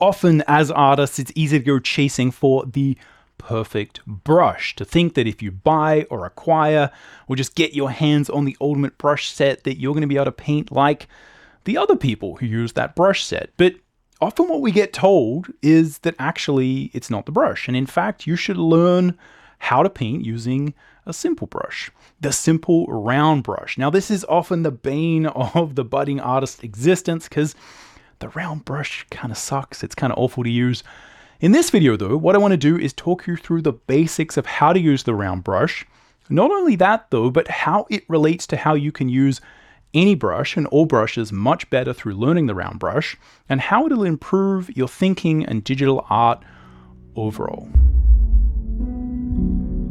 Often as artists, it's easy to go chasing for the perfect brush, to think that if you buy or acquire or just get your hands on the ultimate brush set that you're going to be able to paint like the other people who use that brush set. But often what we get told is that actually it's not the brush. And in fact, you should learn how to paint using a simple brush, the simple round brush. Now, this is often the bane of the budding artist's existence because the round brush kind of sucks. It's kind of awful to use. In this video though, what I want to do is talk you through the basics of how to use the round brush. Not only that though, but how it relates to how you can use any brush and all brushes much better through learning the round brush, and how it'll improve your thinking and digital art overall.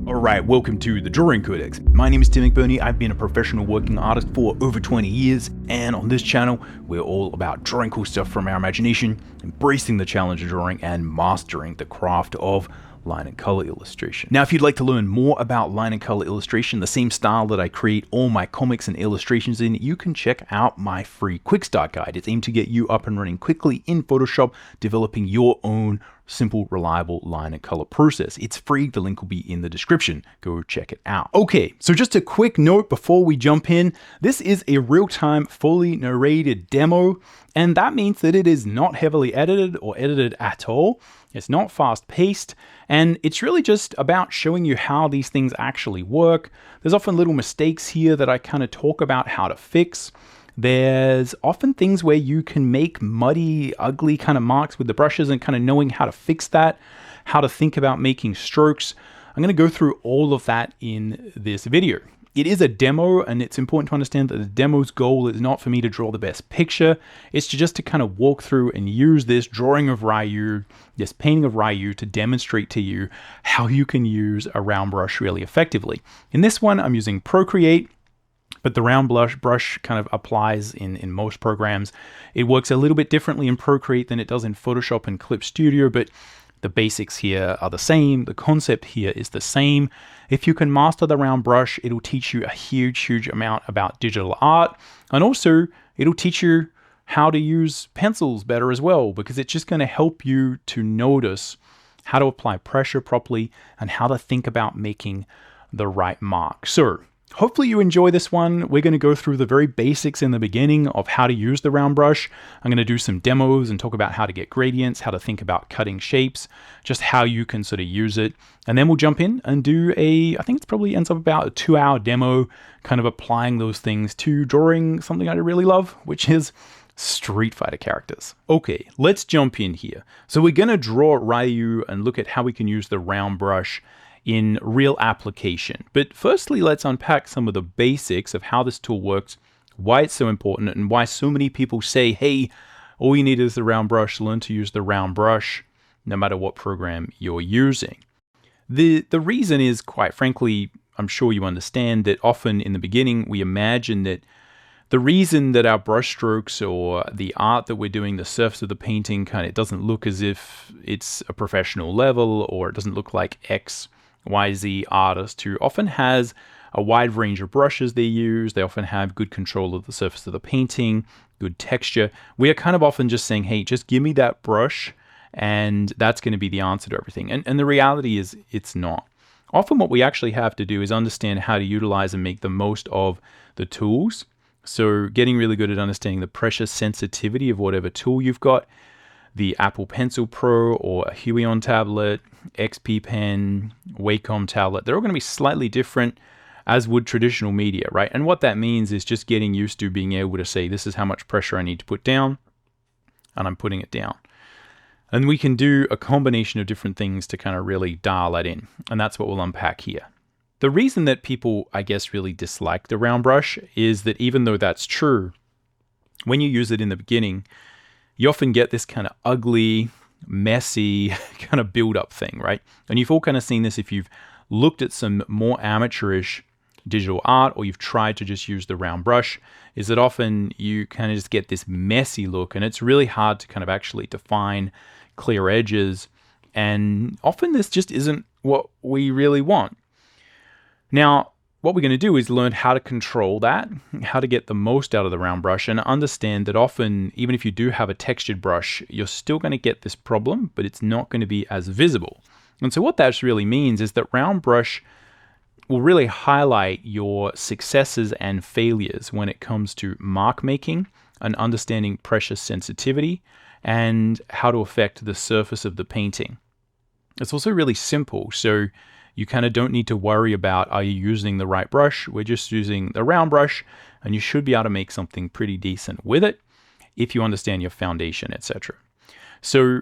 Alright, welcome to the Drawing Codex. My name is Tim McBurney. I've been a professional working artist for over 20 years, and on this channel, we're all about drawing cool stuff from our imagination, embracing the challenge of drawing, and mastering the craft of line and color illustration. Now, if you'd like to learn more about line and color illustration, the same style that I create all my comics and illustrations in, you can check out my free quick start guide. It's aimed to get you up and running quickly in Photoshop, developing your own simple, reliable line and color process. It's free. The link will be in the description. Go check it out. Okay, so just a quick note before we jump in. This is a real-time, fully narrated demo, and that means that it is not heavily edited or edited at all. It's not fast-paced, and it's really just about showing you how these things actually work. There's often little mistakes here that I kind of talk about how to fix. There's often things where you can make muddy, ugly kind of marks with the brushes, and kind of knowing how to fix that, how to think about making strokes. I'm going to go through all of that in this video. It is a demo, and it's important to understand that the demo's goal is not for me to draw the best picture. It's just to kind of walk through and use this drawing of RYU, this painting of RYU, to demonstrate to you how you can use a round brush really effectively. In this one, I'm using Procreate, but the round brush kind of applies in most programs. It works a little bit differently in Procreate than it does in Photoshop and Clip Studio, but the basics here are the same. The concept here is the same. If you can master the round brush, it'll teach you a huge amount about digital art. And also, it'll teach you how to use pencils better as well, because it's just going to help you to notice how to apply pressure properly and how to think about making the right mark. So, hopefully you enjoy this one. We're going to go through the very basics in the beginning of how to use the round brush. I'm going to do some demos and talk about how to get gradients, how to think about cutting shapes, just how you can sort of use it. And then we'll jump in and do I think it probably ends up about a 2-hour demo, kind of applying those things to drawing something I really love, which is Street Fighter characters. Okay, let's jump in here. So we're going to draw RYU and look at how we can use the round brush in real application. But firstly, let's unpack some of the basics of how this tool works, why it's so important, and why so many people say, hey, all you need is the round brush. Learn to use the round brush no matter what program you're using. The reason is, quite frankly, I'm sure you understand that often in the beginning we imagine that the reason that our brush strokes or the art that we're doing, the surface of the painting, kind of doesn't look as if it's a professional level, or it doesn't look like XYZ artist who often has a wide range of brushes they use. They often have good control of the surface of the painting, good texture. We are kind of often just saying, hey, just give me that brush and that's going to be the answer to everything. And the reality is it's not. Often what we actually have to do is understand how to utilize and make the most of the tools. So getting really good at understanding the pressure sensitivity of whatever tool you've got, the Apple Pencil Pro or a Huion tablet, XP Pen, Wacom tablet, they're all going to be slightly different, as would traditional media, right? And what that means is just getting used to being able to say, this is how much pressure I need to put down, and I'm putting it down. And we can do a combination of different things to kind of really dial that in, and that's what we'll unpack here. The reason that people, I guess, really dislike the round brush is that even though that's true, when you use it in the beginning, you often get this kind of ugly, messy kind of build-up thing, right? And you've all kind of seen this if you've looked at some more amateurish digital art, or you've tried to just use the round brush, is that often you kind of just get this messy look, and it's really hard to kind of actually define clear edges, and often this just isn't what we really want. Now, what we're going to do is learn how to control that, how to get the most out of the round brush, and understand that often, even if you do have a textured brush, you're still going to get this problem, but it's not going to be as visible. And so what that really means is that round brush will really highlight your successes and failures when it comes to mark making and understanding pressure sensitivity and how to affect the surface of the painting. It's also really simple, so you kind of don't need to worry about, are you using the right brush? We're just using the round brush, and you should be able to make something pretty decent with it if you understand your foundation, etc. So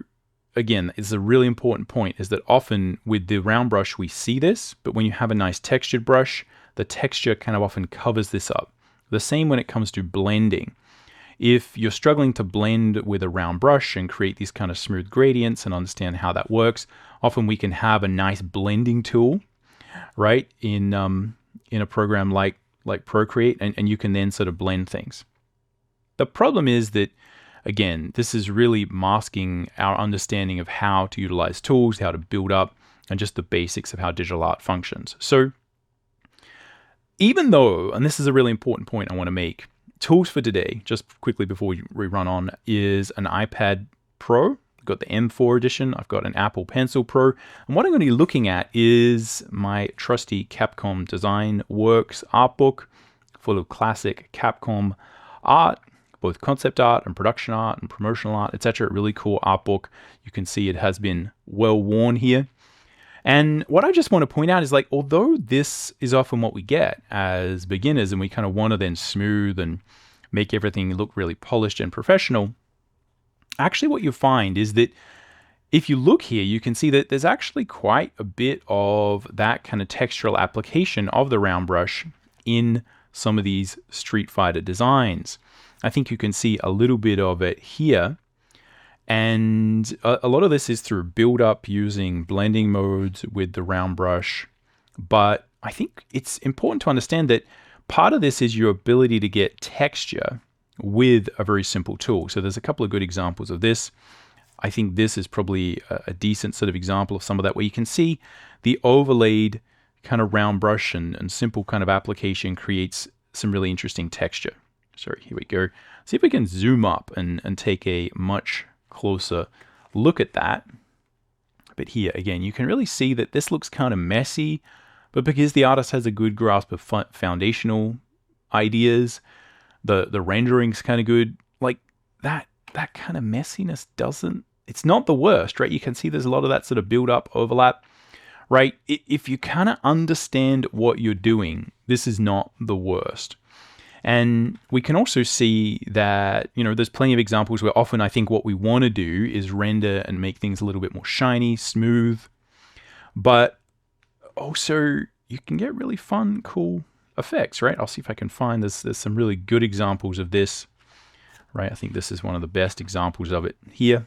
again, it's a really important point, is that often with the round brush we see this, but when you have a nice textured brush, the texture kind of often covers this up. The same when it comes to blending. If you're struggling to blend with a round brush and create these kind of smooth gradients and understand how that works, often we can have a nice blending tool, right, in a program like Procreate, and you can then sort of blend things. The problem is that, again, this is really masking our understanding of how to utilize tools, how to build up, and just the basics of how digital art functions. So even though, and this is a really important point I want to make, tools for today, just quickly before we run on, is an iPad Pro. I've got the M4 edition. I've got an Apple Pencil Pro. And what I'm going to be looking at is my trusty Capcom Design Works art book full of classic Capcom art, both concept art and production art and promotional art, etc. Really cool art book. You can see it has been well worn here. And what I just want to point out is, like, although this is often what we get as beginners and we kind of want to then smooth and make everything look really polished and professional, actually what you find is that if you look here, you can see that there's actually quite a bit of that kind of textural application of the round brush in some of these Street Fighter designs. I think you can see a little bit of it here. And a lot of this is through build up using blending modes with the round brush. But I think it's important to understand that part of this is your ability to get texture with a very simple tool. So there's a couple of good examples of this. I think this is probably a decent sort of example of some of that, where you can see the overlaid kind of round brush and simple kind of application creates some really interesting texture. Sorry, here we go. See if we can zoom up and take a much closer look at that. But here again, you can really see that this looks kind of messy, but because the artist has a good grasp of foundational ideas, the rendering's kind of good. Like that kind of messiness it's not the worst, right? You can see there's a lot of that sort of build up overlap, right? If you kind of understand what you're doing, this is not the worst. And we can also see that, there's plenty of examples where often I think what we want to do is render and make things a little bit more shiny, smooth. But also you can get really fun, cool effects, right? I'll see if I can find there's some really good examples of this, right? I think this is one of the best examples of it here,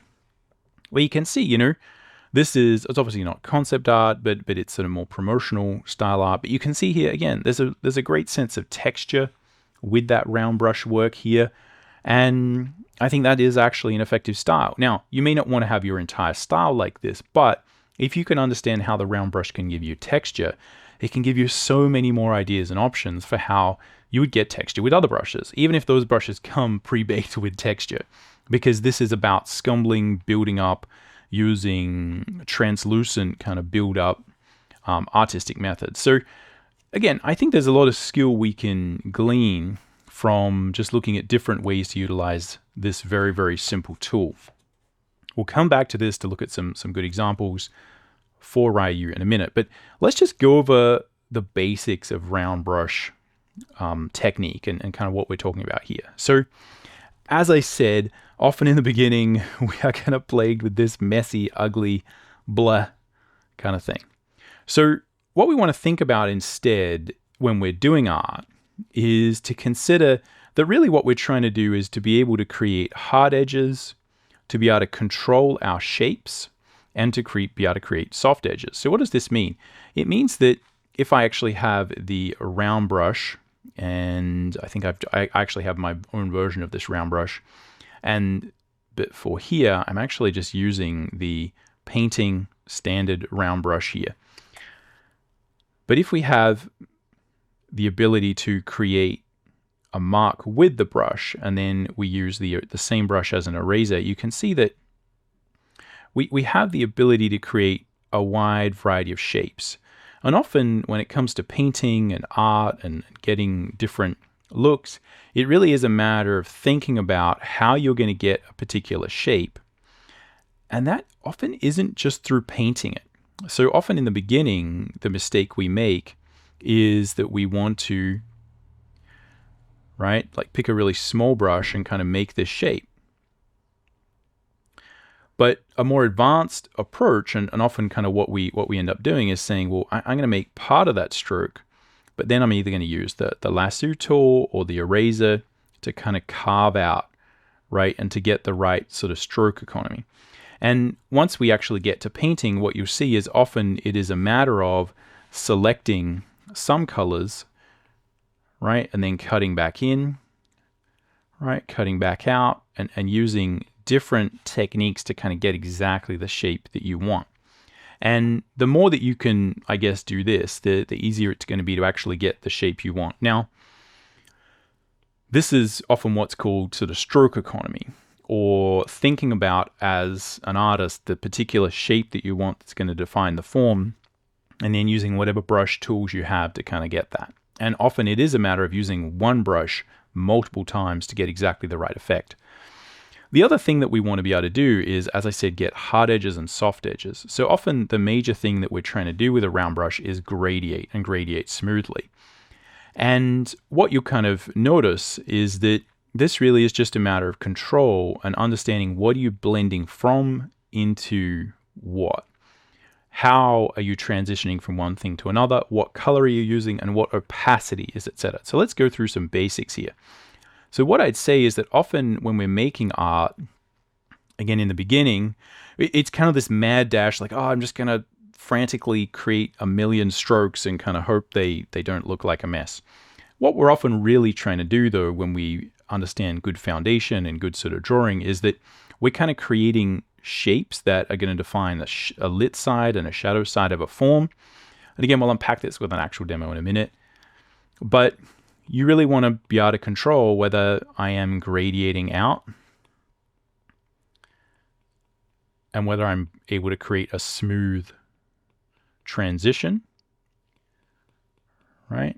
where you can see, it's obviously not concept art, but it's sort of more promotional style art. But you can see here, again, there's a great sense of texture with that round brush work here. And I think that is actually an effective style. Now, you may not want to have your entire style like this, but if you can understand how the round brush can give you texture, it can give you so many more ideas and options for how you would get texture with other brushes, even if those brushes come pre-baked with texture, because this is about scumbling, building up, using translucent kind of build up artistic methods. So again, I think there's a lot of skill we can glean from just looking at different ways to utilize this very, very simple tool. We'll come back to this to look at some good examples for RYU in a minute, but let's just go over the basics of round brush technique and kind of what we're talking about here. So as I said, often in the beginning, we are kind of plagued with this messy, ugly, blah kind of thing. So what we want to think about instead when we're doing art is to consider that really what we're trying to do is to be able to create hard edges, to be able to control our shapes, and to be able to create soft edges. So what does this mean? It means that if I actually have the round brush, and I think I actually have my own version of this round brush, but for here, I'm actually just using the painting standard round brush here. But if we have the ability to create a mark with the brush, and then we use the same brush as an eraser, you can see that we have the ability to create a wide variety of shapes. And often when it comes to painting and art and getting different looks, it really is a matter of thinking about how you're going to get a particular shape. And that often isn't just through painting it. So often in the beginning, the mistake we make is that we want to, right, like pick a really small brush and kind of make this shape. But a more advanced approach, and often kind of what we end up doing is saying, well, I'm going to make part of that stroke, but then I'm either going to use the lasso tool or the eraser to kind of carve out, right, and to get the right sort of stroke economy. And once we actually get to painting, what you'll see is often it is a matter of selecting some colors, right, and then cutting back in, right, cutting back out, and using different techniques to kind of get exactly the shape that you want. And the more that you can, I guess, do this, the easier it's going to be to actually get the shape you want. Now, this is often what's called sort of stroke economy, or thinking about as an artist the particular shape that you want that's going to define the form, and then using whatever brush tools you have to kind of get that. And often it is a matter of using one brush multiple times to get exactly the right effect. The other thing that we want to be able to do is, as I said, get hard edges and soft edges. So often the major thing that we're trying to do with a round brush is gradiate, and gradiate smoothly. And what you'll kind of notice is that this really is just a matter of control and understanding what are you blending from into what. How are you transitioning from one thing to another? What color are you using, and what opacity is, etc. So let's go through some basics here. So what I'd say is that often when we're making art, again in the beginning, it's kind of this mad dash, like, oh, I'm just going to frantically create a million strokes and kind of hope they don't look like a mess. What we're often really trying to do, though, when we understand good foundation and good sort of drawing, is that we're kind of creating shapes that are going to define a lit side and a shadow side of a form. And again, we'll unpack this with an actual demo in a minute. But you really want to be able to control whether I am gradiating out and whether I'm able to create a smooth transition, right?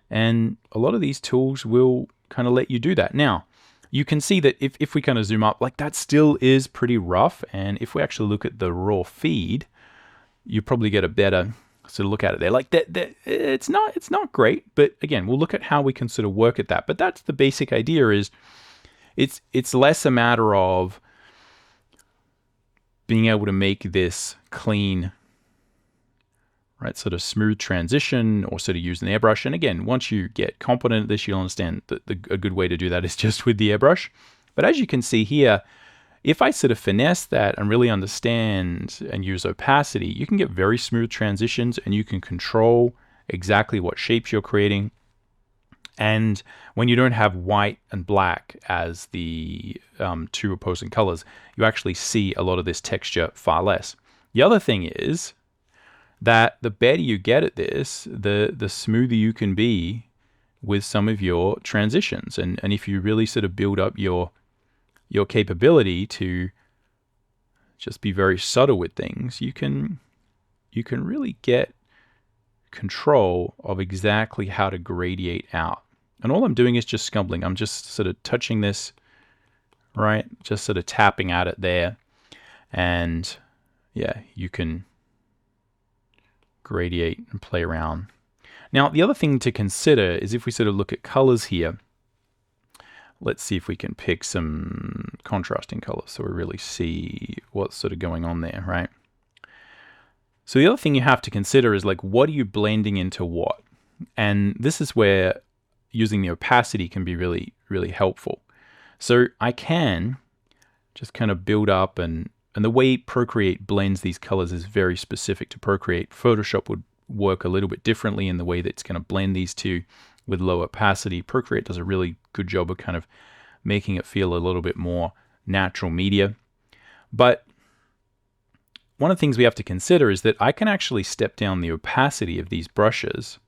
And a lot of these tools will kind of let you do that. Now, you can see that if we kind of zoom up, like that still is pretty rough. And if we actually look at the raw feed, you probably get a better sort of look at it there. Like that it's not great, but again, we'll look at how we can sort of work at that. But that's the basic idea, is it's less a matter of being able to make this clean, right, sort of smooth transition, or sort of use an airbrush. And again, once you get competent at this, you'll understand that a good way to do that is just with the airbrush. But as you can see here, if I sort of finesse that and really understand and use opacity, you can get very smooth transitions, and you can control exactly what shapes you're creating. And when you don't have white and black as the two opposing colors, you actually see a lot of this texture far less. The other thing is that the better you get at this, the smoother you can be with some of your transitions. And if you really sort of build up your capability to just be very subtle with things, you can really get control of exactly how to gradiate out. And all I'm doing is just scumbling. I'm just sort of touching this, right? Just sort of tapping at it there. And yeah, you can gradiate and play around. Now, the other thing to consider is if we sort of look at colors here, let's see if we can pick some contrasting colors so we really see what's sort of going on there, right? So the other thing you have to consider is, like, what are you blending into what? And this is where using the opacity can be really, really helpful. So I can just kind of build up, and the way Procreate blends these colors is very specific to Procreate. Photoshop would work a little bit differently in the way that it's going to blend these two with low opacity. Procreate does a really good job of kind of making it feel a little bit more natural media. But one of the things we have to consider is that I can actually step down the opacity of these brushes,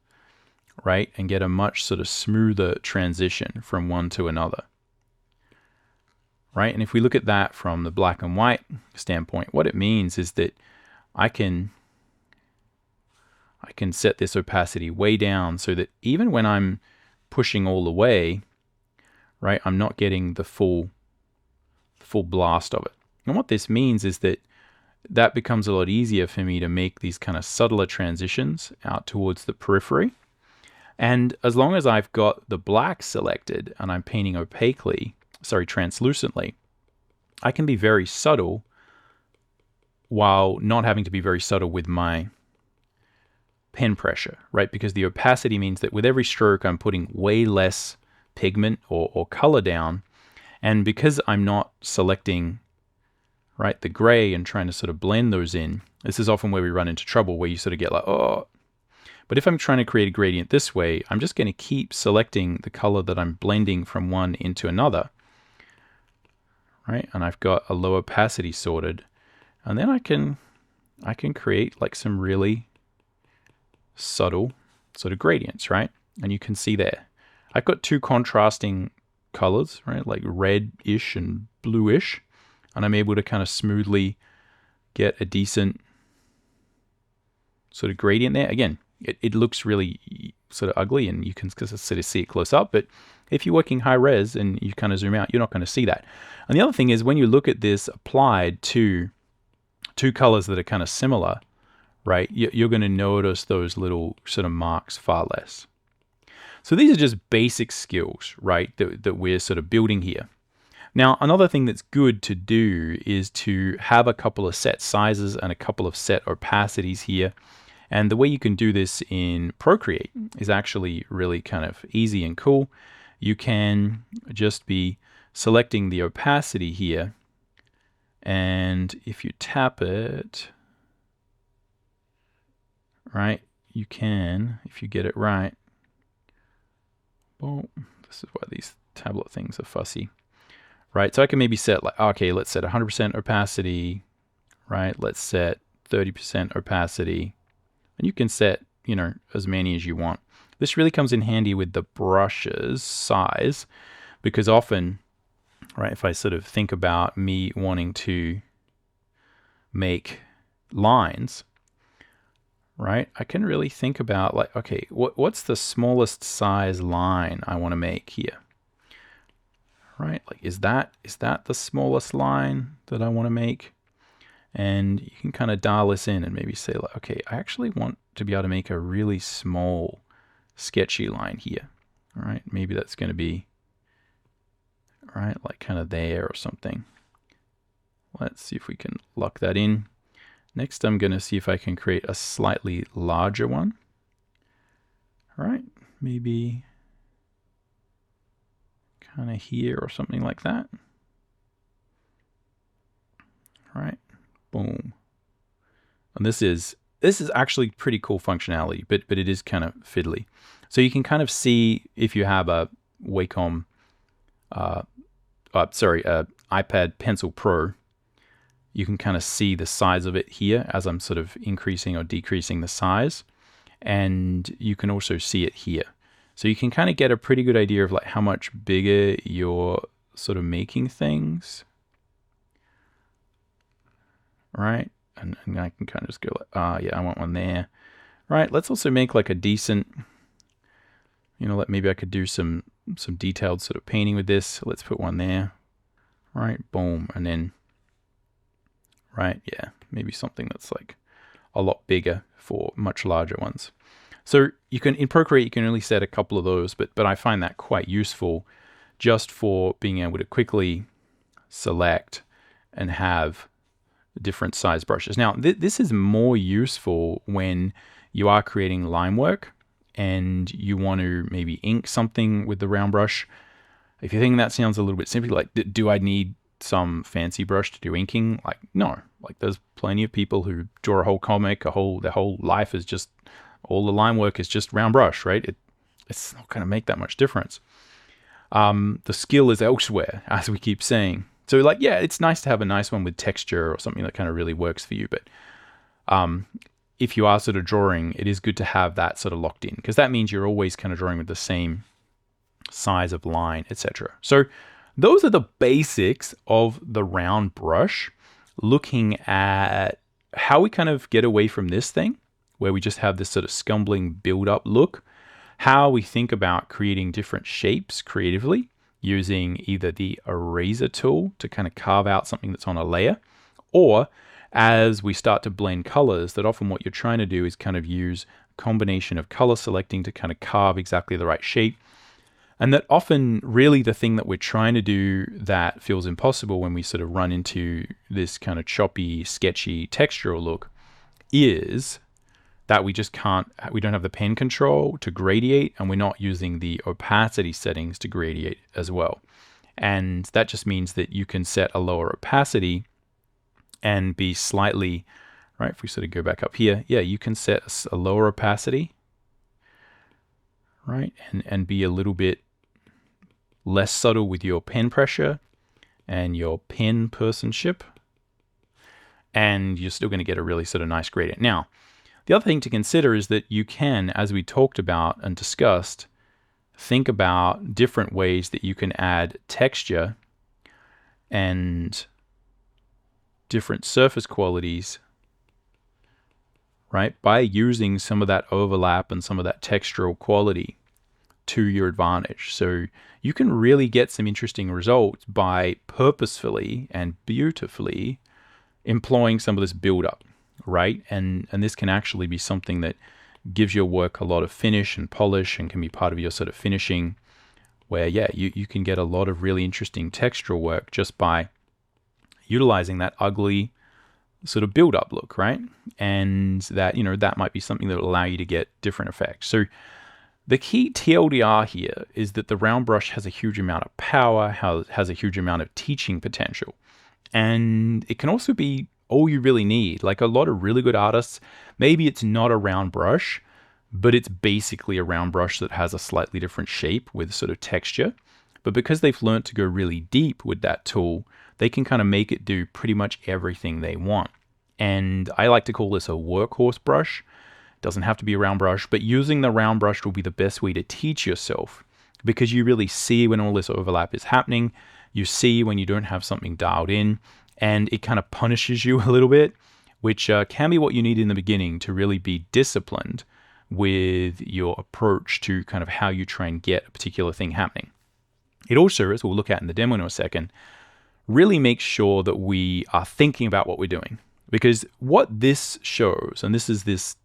right? And get a much sort of smoother transition from one to another, right? And if we look at that from the black and white standpoint, what it means is that I can set this opacity way down so that even when I'm pushing all the way, right, I'm not getting the full blast of it. And what this means is that becomes a lot easier for me to make these kind of subtler transitions out towards the periphery. And as long as I've got the black selected and I'm painting translucently, I can be very subtle while not having to be very subtle with my pen pressure, right? Because the opacity means that with every stroke, I'm putting way less pigment or color down. And because I'm not selecting, right, the gray and trying to sort of blend those in, this is often where we run into trouble, where you sort of get like, oh. But if I'm trying to create a gradient this way, I'm just going to keep selecting the color that I'm blending from one into another, right? And I've got a low opacity sorted. And then I can create like some really subtle sort of gradients, right? And you can see there, I've got two contrasting colors, right? Like red-ish and bluish. And I'm able to kind of smoothly get a decent sort of gradient there. Again, it looks really sort of ugly and you can sort of see it close up. But if you're working high res and you kind of zoom out, you're not going to see that. And the other thing is when you look at this applied to two colors that are kind of similar, right, you're going to notice those little sort of marks far less. So these are just basic skills, right, that we're sort of building here. Now, another thing that's good to do is to have a couple of set sizes and a couple of set opacities here. And the way you can do this in Procreate is actually really kind of easy and cool. You can just be selecting the opacity here. And if you tap it, right, you can, if you get it right. Well, this is why these tablet things are fussy. Right, so I can maybe set like, okay, let's set 100% opacity, right? Let's set 30% opacity. And you can set, you know, as many as you want. This really comes in handy with the brushes size, because often, right, if I sort of think about me wanting to make lines, right, I can really think about like, okay, what's the smallest size line I want to make here? Right, like is that the smallest line that I want to make? And you can kind of dial this in and maybe say like, okay, I actually want to be able to make a really small sketchy line here. All right, maybe that's going to be, right, like kind of there or something. Let's see if we can lock that in. Next, I'm going to see if I can create a slightly larger one. All right, maybe kind of here or something like that. All right, boom. And this is actually pretty cool functionality, but it is kind of fiddly. So you can kind of see if you have a Wacom, iPad Pencil Pro, you can kind of see the size of it here as I'm sort of increasing or decreasing the size. And you can also see it here. So you can kind of get a pretty good idea of like how much bigger you're sort of making things. Right? And I can kind of just go like, yeah, I want one there. Right, let's also make like a decent, you know, maybe I could do some detailed sort of painting with this. Let's put one there. Right, boom, and then, right, yeah, maybe something that's like a lot bigger for much larger ones. So you can, in Procreate, you can only set a couple of those, but I find that quite useful just for being able to quickly select and have different size brushes. Now, this is more useful when you are creating line work and you want to maybe ink something with the round brush. If you think that sounds a little bit simple, like, do I need some fancy brush to do inking? Like, no. Like, there's plenty of people who draw a whole comic, their whole life is just, all the line work is just round brush, right? It's not going to make that much difference. The skill is elsewhere, as we keep saying. So like, yeah, it's nice to have a nice one with texture or something that kind of really works for you. But if you are sort of drawing, it is good to have that sort of locked in, because that means you're always kind of drawing with the same size of line, etc. So those are the basics of the round brush, looking at how we kind of get away from this thing where we just have this sort of scumbling build-up look, how we think about creating different shapes creatively using either the eraser tool to kind of carve out something that's on a layer, or as we start to blend colors, that often what you're trying to do is kind of use a combination of color selecting to kind of carve exactly the right shape. And that often really the thing that we're trying to do that feels impossible when we sort of run into this kind of choppy, sketchy textural look is that we just can't, we don't have the pen control to gradiate, and we're not using the opacity settings to gradiate as well. And that just means that you can set a lower opacity and be slightly, right, if we sort of go back up here, yeah, you can set a lower opacity, right, and be a little bit less subtle with your pen pressure and your pen personship, and you're still going to get a really sort of nice gradient. Now, the other thing to consider is that you can, as we talked about and discussed, think about different ways that you can add texture and different surface qualities, right, by using some of that overlap and some of that textural quality to your advantage. So you can really get some interesting results by purposefully and beautifully employing some of this build-up, right? And this can actually be something that gives your work a lot of finish and polish and can be part of your sort of finishing, where, yeah, you can get a lot of really interesting textural work just by utilizing that ugly sort of build-up look, right? And that, you know, that might be something that will allow you to get different effects. So the key TLDR here is that the round brush has a huge amount of power, has a huge amount of teaching potential. And it can also be all you really need. Like a lot of really good artists, maybe it's not a round brush, but it's basically a round brush that has a slightly different shape with sort of texture. But because they've learned to go really deep with that tool, they can kind of make it do pretty much everything they want. And I like to call this a workhorse brush. It doesn't have to be a round brush, but using the round brush will be the best way to teach yourself, because you really see when all this overlap is happening. You see when you don't have something dialed in, and it kind of punishes you a little bit, which can be what you need in the beginning to really be disciplined with your approach to kind of how you try and get a particular thing happening. It also, as we'll look at in the demo in a second, really makes sure that we are thinking about what we're doing. Because what this shows, and this is this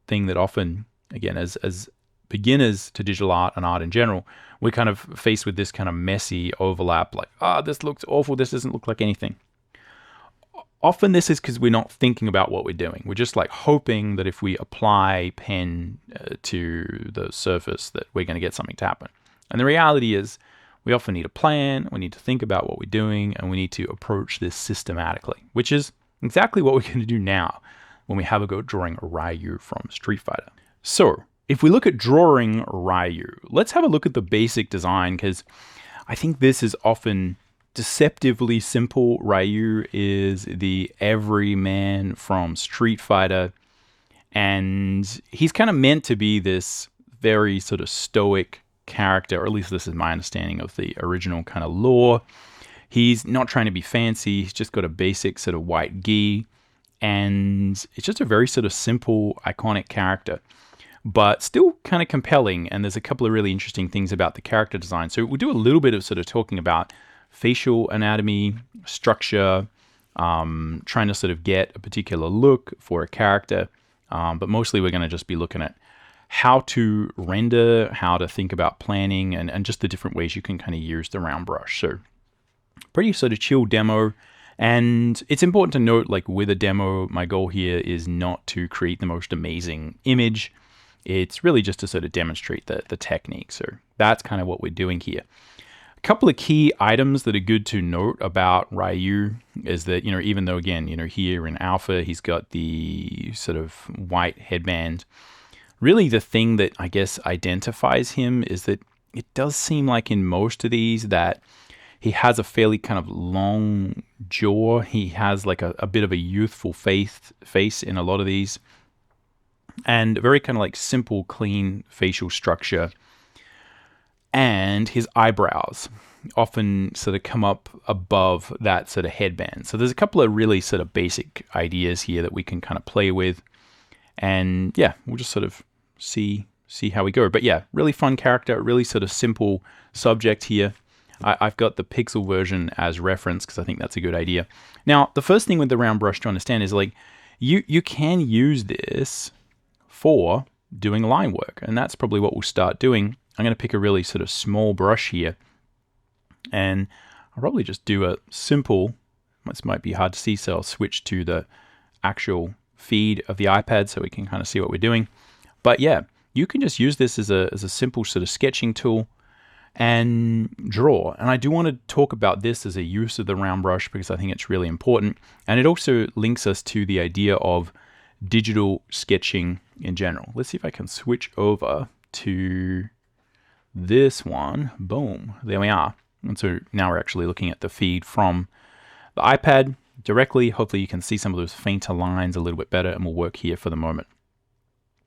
thing that often, again, as beginners to digital art and art in general, we're kind of faced with this kind of messy overlap, like, this looks awful, this doesn't look like anything. Often this is because we're not thinking about what we're doing. We're just like hoping that if we apply pen to the surface that we're going to get something to happen. And the reality is we often need a plan, we need to think about what we're doing, and we need to approach this systematically, which is exactly what we're going to do now when we have a go at drawing RYU from Street Fighter. So if we look at drawing RYU, let's have a look at the basic design, because I think this is often deceptively simple. RYU is the everyman from Street Fighter, and he's kind of meant to be this very sort of stoic character, or at least this is my understanding of the original kind of lore. He's not trying to be fancy, he's just got a basic sort of white gi, and it's just a very sort of simple, iconic character, but still kind of compelling. And there's a couple of really interesting things about the character design. So we'll do a little bit of sort of talking about facial anatomy, structure, trying to sort of get a particular look for a character, but mostly we're going to just be looking at how to render, how to think about planning, and just the different ways you can kind of use the round brush. So pretty sort of chill demo. And it's important to note, like with a demo, my goal here is not to create the most amazing image. It's really just to sort of demonstrate the technique. So that's kind of what we're doing here. A couple of key items that are good to note about RYU is that, even though, again, here in alpha, he's got the sort of white headband, really the thing that I guess identifies him is that it does seem like in most of these that he has a fairly kind of long jaw. He has like a bit of a youthful face in a lot of these. and very kind of like simple, clean facial structure. And his eyebrows often sort of come up above that sort of headband. So there's a couple of really sort of basic ideas here that we can kind of play with. And yeah, we'll just sort of see how we go. But yeah, really fun character, really sort of simple subject here. I've got the pixel version as reference because I think that's a good idea. Now, the first thing with the round brush to understand is like you can use this for doing line work, and that's probably what we'll start doing. I'm going to pick a really sort of small brush here, and I'll probably just do a simple, this might be hard to see, so I'll switch to the actual feed of the iPad so we can kind of see what we're doing. But yeah, you can just use this as a simple sort of sketching tool and draw. And I do want to talk about this as a use of the round brush because I think it's really important. And it also links us to the idea of digital sketching in general. Let's see if I can switch over to this one. Boom, there we are. And so now we're actually looking at the feed from the iPad directly. Hopefully you can see some of those fainter lines a little bit better, and we'll work here for the moment.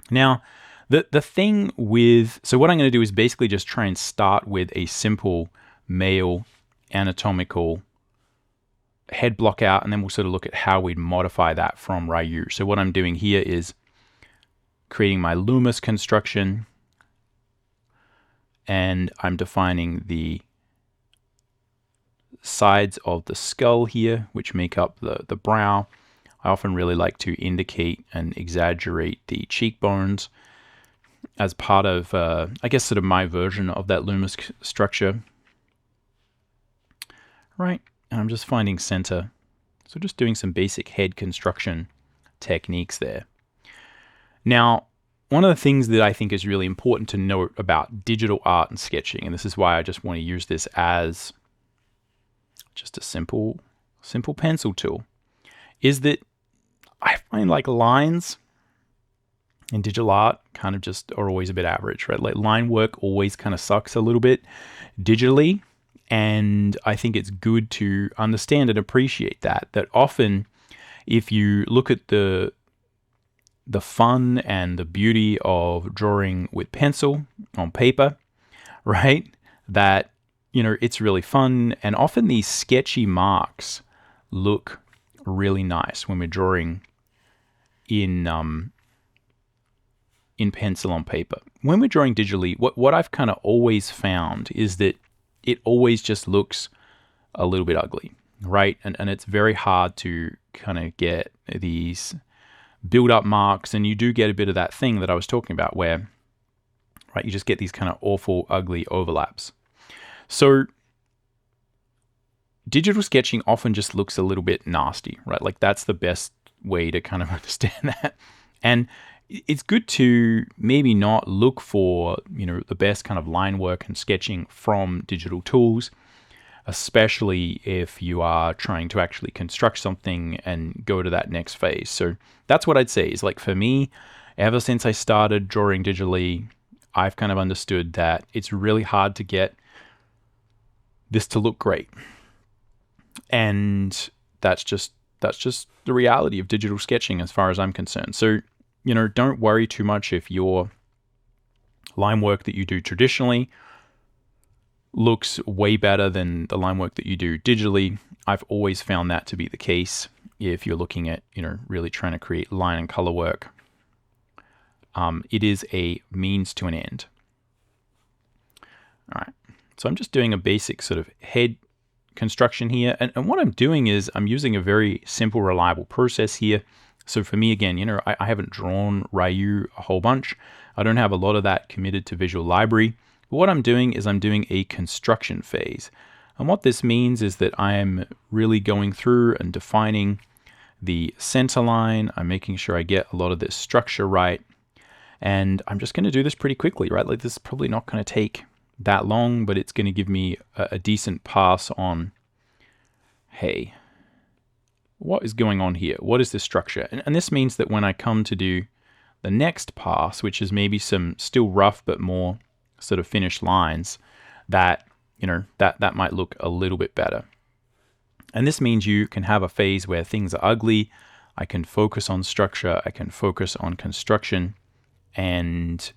Now, the thing with, so what I'm going to do is basically just try and start with a simple male anatomical head block out, and then we'll sort of look at how we'd modify that from RYU. So what I'm doing here is creating my Loomis construction, and I'm defining the sides of the skull here, which make up the brow. I often really like to indicate and exaggerate the cheekbones as part of, I guess, sort of my version of that Loomis structure. Right, and I'm just finding center. So just doing some basic head construction techniques there. Now, one of the things that I think is really important to note about digital art and sketching, and this is why I just want to use this as just a simple pencil tool, is that I find like lines in digital art kind of just are always a bit average, right? Like line work always kind of sucks a little bit digitally. And I think it's good to understand and appreciate that often if you look at the fun and the beauty of drawing with pencil on paper, right? That, you know, it's really fun. And often these sketchy marks look really nice when we're drawing in pencil on paper. When we're drawing digitally, what I've kind of always found is that it always just looks a little bit ugly, right? And it's very hard to kind of get these build-up marks, and you do get a bit of that thing that I was talking about where, right, you just get these kind of awful, ugly overlaps. So digital sketching often just looks a little bit nasty, right? Like that's the best way to kind of understand that. And it's good to maybe not look for, you know, the best kind of line work and sketching from digital tools, especially if you are trying to actually construct something and go to that next phase. So that's what I'd say is, like, for me, ever since I started drawing digitally, I've kind of understood that it's really hard to get this to look great. And that's just the reality of digital sketching as far as I'm concerned. So, you know, don't worry too much if your line work that you do traditionally looks way better than the line work that you do digitally. I've always found that to be the case if you're looking at, you know, really trying to create line and color work. It is a means to an end. All right, so I'm just doing a basic sort of head construction here. And what I'm doing is I'm using a very simple, reliable process here. So for me, again, you know, I haven't drawn RYU a whole bunch. I don't have a lot of that committed to Visual Library. But what I'm doing is I'm doing a construction phase. And what this means is that I am really going through and defining the center line. I'm making sure I get a lot of this structure right. And I'm just going to do this pretty quickly, right? Like, this is probably not going to take that long, but it's going to give me a decent pass on, hey, what is going on here? What is this structure? And this means that when I come to do the next pass, which is maybe some still rough but more sort of finished lines, that, you know, that might look a little bit better. And this means you can have a phase where things are ugly, I can focus on structure, I can focus on construction, and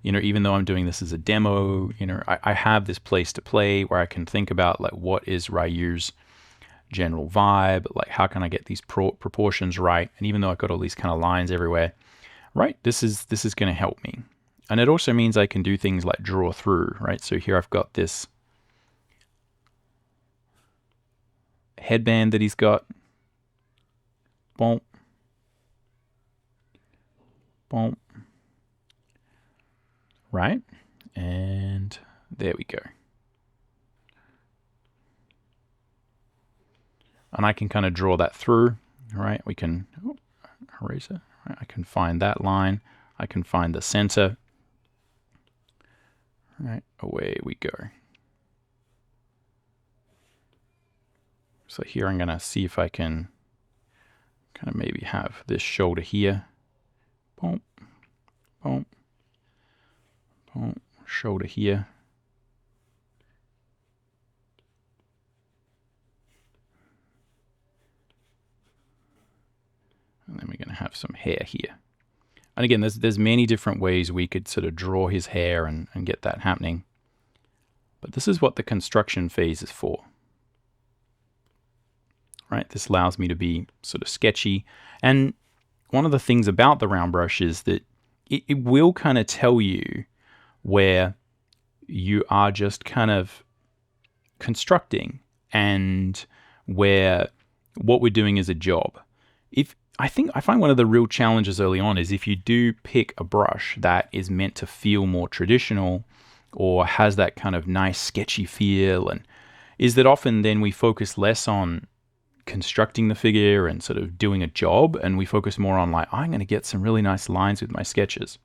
even though I'm doing this as a demo, I have this place to play where I can think about like what is RYU's general vibe, like how can I get these proportions right, and even though I've got all these kind of lines everywhere, right, this is going to help me. And it also means I can do things like draw through, right? So here I've got this headband that he's got. Boom. Boom. Right? And there we go. And I can kind of draw that through, right? We can erase it. Right? I can find that line. I can find the center. Right, away we go. So here I'm going to see if I can kind of maybe have this shoulder here. Boom, boom, boom, shoulder here. And then we're going to have some hair here. And again, there's many different ways we could sort of draw his hair and get that happening. But this is what the construction phase is for. Right? This allows me to be sort of sketchy. And one of the things about the round brush is that it will kind of tell you where you are just kind of constructing and where what we're doing is a job. I find one of the real challenges early on is if you do pick a brush that is meant to feel more traditional or has that kind of nice sketchy feel, and is that often then we focus less on constructing the figure and sort of doing a job, and we focus more on like, I'm going to get some really nice lines with my sketches.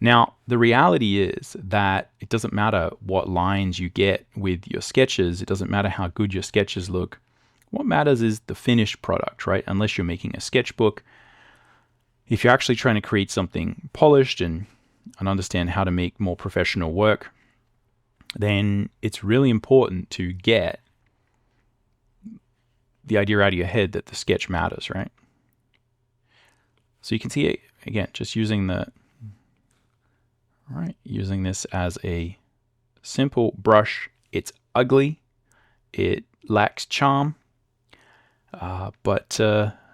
Now, the reality is that it doesn't matter what lines you get with your sketches. It doesn't matter how good your sketches look. What matters is the finished product, right? Unless you're making a sketchbook. If you're actually trying to create something polished and understand how to make more professional work, then it's really important to get the idea out of your head that the sketch matters, right? So you can see, again, just using using this as a simple brush. It's ugly. It lacks charm. But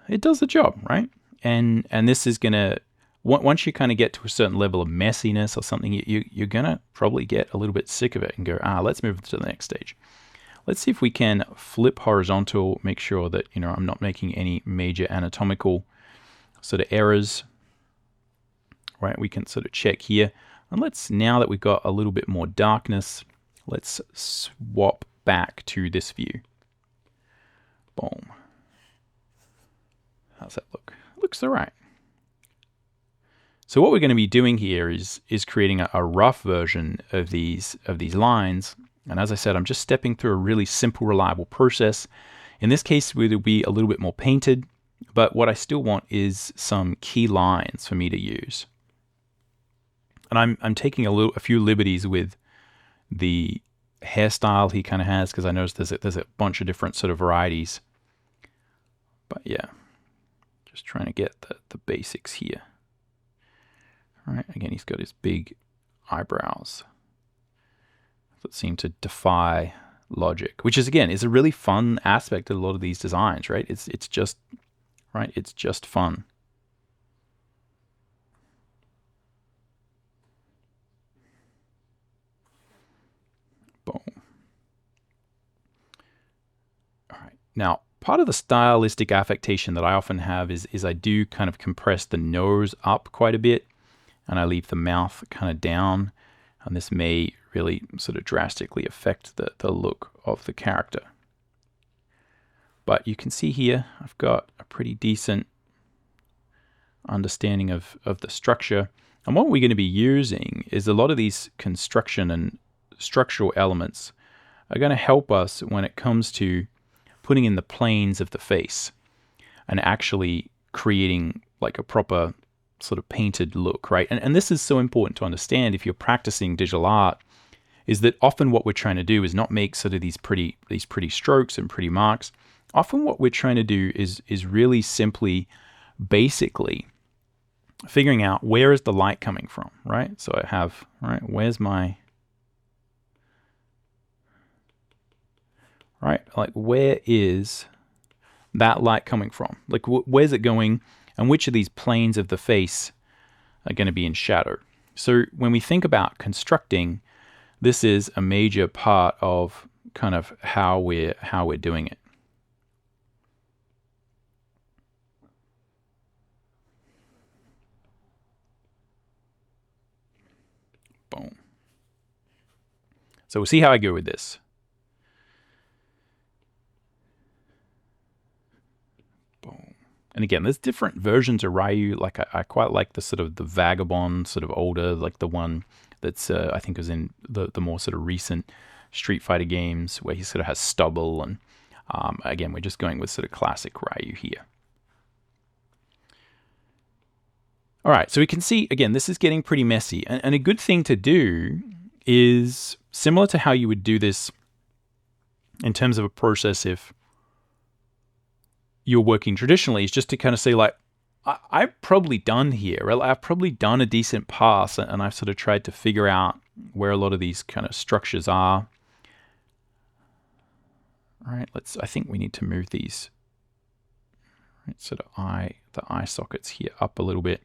it does the job, right? And this is gonna, once you kind of get to a certain level of messiness or something, you're gonna probably get a little bit sick of it and go, let's move to the next stage. Let's see if we can flip horizontal, make sure that I'm not making any major anatomical sort of errors, right? We can sort of check here, and now that we've got a little bit more darkness, let's swap back to this view. Boom. How's that look? Looks all right. So what we're going to be doing here is creating a rough version of these lines. And as I said, I'm just stepping through a really simple, reliable process. In this case, it'll be a little bit more painted, but what I still want is some key lines for me to use. And I'm taking a few liberties with the hairstyle he kind of has, because I noticed there's a bunch of different sort of varieties. But yeah, just trying to get the basics here. All right, again, he's got his big eyebrows that seem to defy logic, which is, again, is a really fun aspect of a lot of these designs, right? It's just, right? It's just fun. Boom. All right. Now, part of the stylistic affectation that I often have is I do kind of compress the nose up quite a bit, and I leave the mouth kind of down, and this may really sort of drastically affect the look of the character. But you can see here, I've got a pretty decent understanding of the structure. And what we're going to be using is a lot of these construction and structural elements are going to help us when it comes to putting in the planes of the face and actually creating like a proper sort of painted look, right? And this is so important to understand if you're practicing digital art, is that often what we're trying to do is not make sort of these pretty strokes and pretty marks. Often what we're trying to do is really simply basically figuring out where is the light coming from, right? So I have, right, where's my, right, like where is that light coming from? Like where's it going, and which of these planes of the face are going to be in shadow? So when we think about constructing, this is a major part of kind of how we're doing it. Boom. So we'll see how I go with this. Boom. And again, there's different versions of RYU. Like I quite like the sort of the Vagabond, sort of older, like the one that's I think was in the more sort of recent Street Fighter games where he sort of has stubble. And again, we're just going with sort of classic RYU here. All right, so we can see, again, this is getting pretty messy. And a good thing to do is similar to how you would do this in terms of a process if you're working traditionally, is just to kind of say, like, I've probably done here. I've probably done a decent pass, and I've sort of tried to figure out where a lot of these kind of structures are. All right, I think we need to move these, right, sort of the eye sockets here up a little bit,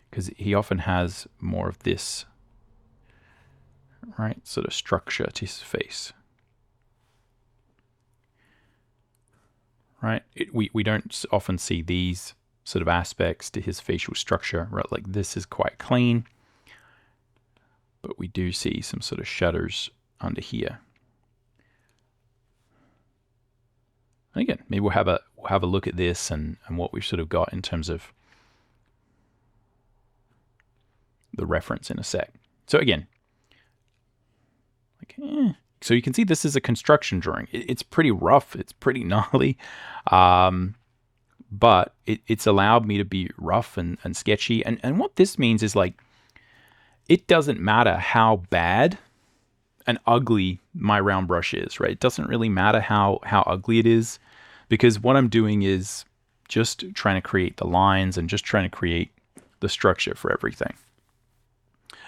because he often has more of this, right, sort of structure to his face. Right, we don't often see these sort of aspects to his facial structure, right? Like this is quite clean, but we do see some sort of shadows under here. And again, maybe we'll have a look at this and what we've sort of got in terms of the reference in a sec. So again, like, so you can see this is a construction drawing. It's pretty rough. It's pretty gnarly. But it's allowed me to be rough and sketchy. And what this means is, like, it doesn't matter how bad and ugly my round brush is, right? It doesn't really matter how ugly it is, because what I'm doing is just trying to create the lines and just trying to create the structure for everything.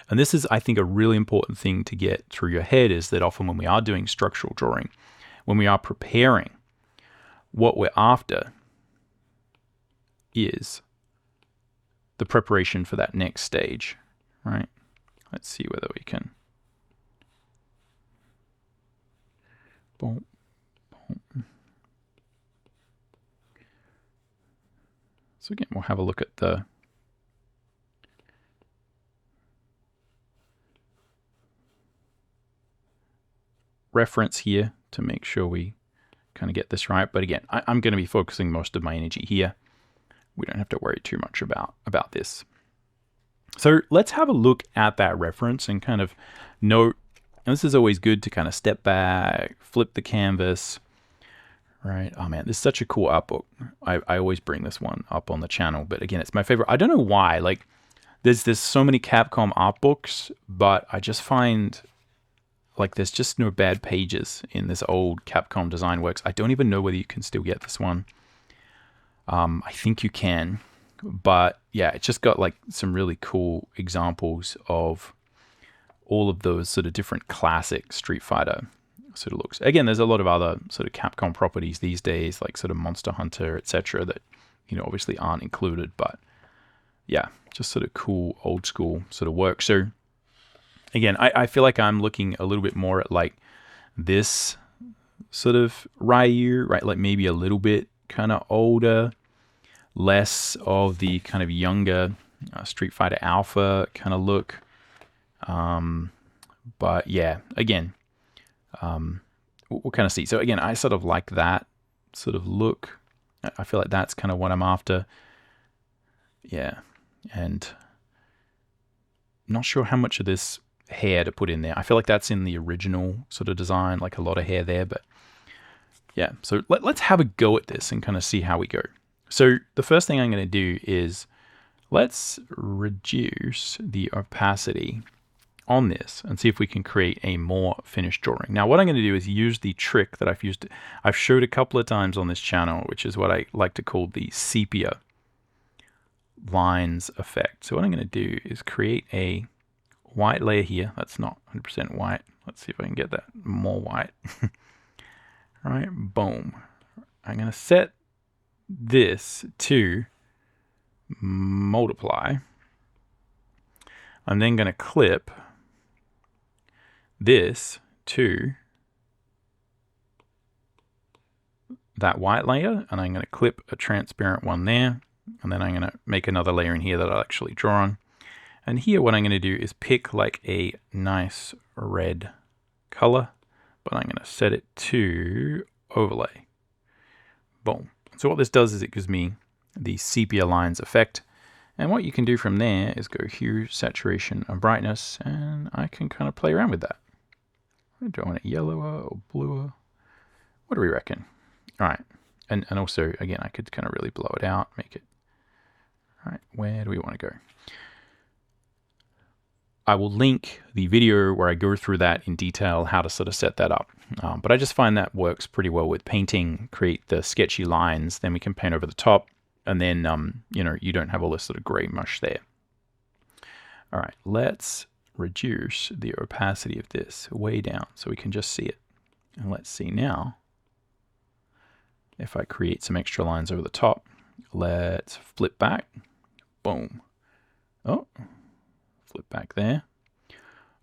And this is, I think, a really important thing to get through your head, is that often when we are doing structural drawing, when we are preparing, what we're after is the preparation for that next stage, right? Let's see whether we can. Boom, boom. So again, we'll have a look at the reference here to make sure we kind of get this right. But again, I'm going to be focusing most of my energy here. We don't have to worry too much about this. So let's have a look at that reference and kind of note, and this is always good to kind of step back, flip the canvas, right? Oh man, this is such a cool art book. I always bring this one up on the channel, but again, it's my favorite. I don't know why, like there's so many Capcom art books, but I just find like there's just no bad pages in this old Capcom design works. I don't even know whether you can still get this one. I think you can, but yeah, it's just got like some really cool examples of all of those sort of different classic Street Fighter sort of looks. Again, there's a lot of other sort of Capcom properties these days, like sort of Monster Hunter, etc., that, you know, obviously aren't included, but yeah, just sort of cool old school sort of work. So again, I feel like I'm looking a little bit more at like this sort of RYU, right? Like maybe a little bit kind of older, less of the kind of younger Street Fighter Alpha kind of look. But yeah, again, we'll kind of see. So again, I sort of like that sort of look. I feel like that's kind of what I'm after. Yeah, and I'm not sure how much of this hair to put in there. I feel like that's in the original sort of design, like a lot of hair there, but yeah. So let's have a go at this and kind of see how we go. So the first thing I'm going to do is let's reduce the opacity on this and see if we can create a more finished drawing. Now what I'm going to do is use the trick that I've showed a couple of times on this channel, which is what I like to call the sepia lines effect. So what I'm going to do is create a white layer here. That's not 100% white. Let's see if I can get that more white. All right, boom. I'm going to set this to multiply. I'm then going to clip this to that white layer, and I'm going to clip a transparent one there, and then I'm going to make another layer in here that I'll actually draw on. And here what I'm going to do is pick like a nice red color, but I'm going to set it to overlay. Boom. So what this does is it gives me the sepia lines effect. And what you can do from there is go hue, saturation, and brightness, and I can kind of play around with that. Do I want it yellower or bluer? What do we reckon? All right. And also, again, I could kind of really blow it out, make it. All right, where do we want to go? I will link the video where I go through that in detail, how to sort of set that up. But I just find that works pretty well with painting, create the sketchy lines, then we can paint over the top, and then, you know, you don't have all this sort of gray mush there. All right, let's reduce the opacity of this way down so we can just see it. And let's see now, if I create some extra lines over the top, let's flip back, boom. Oh, flip back there.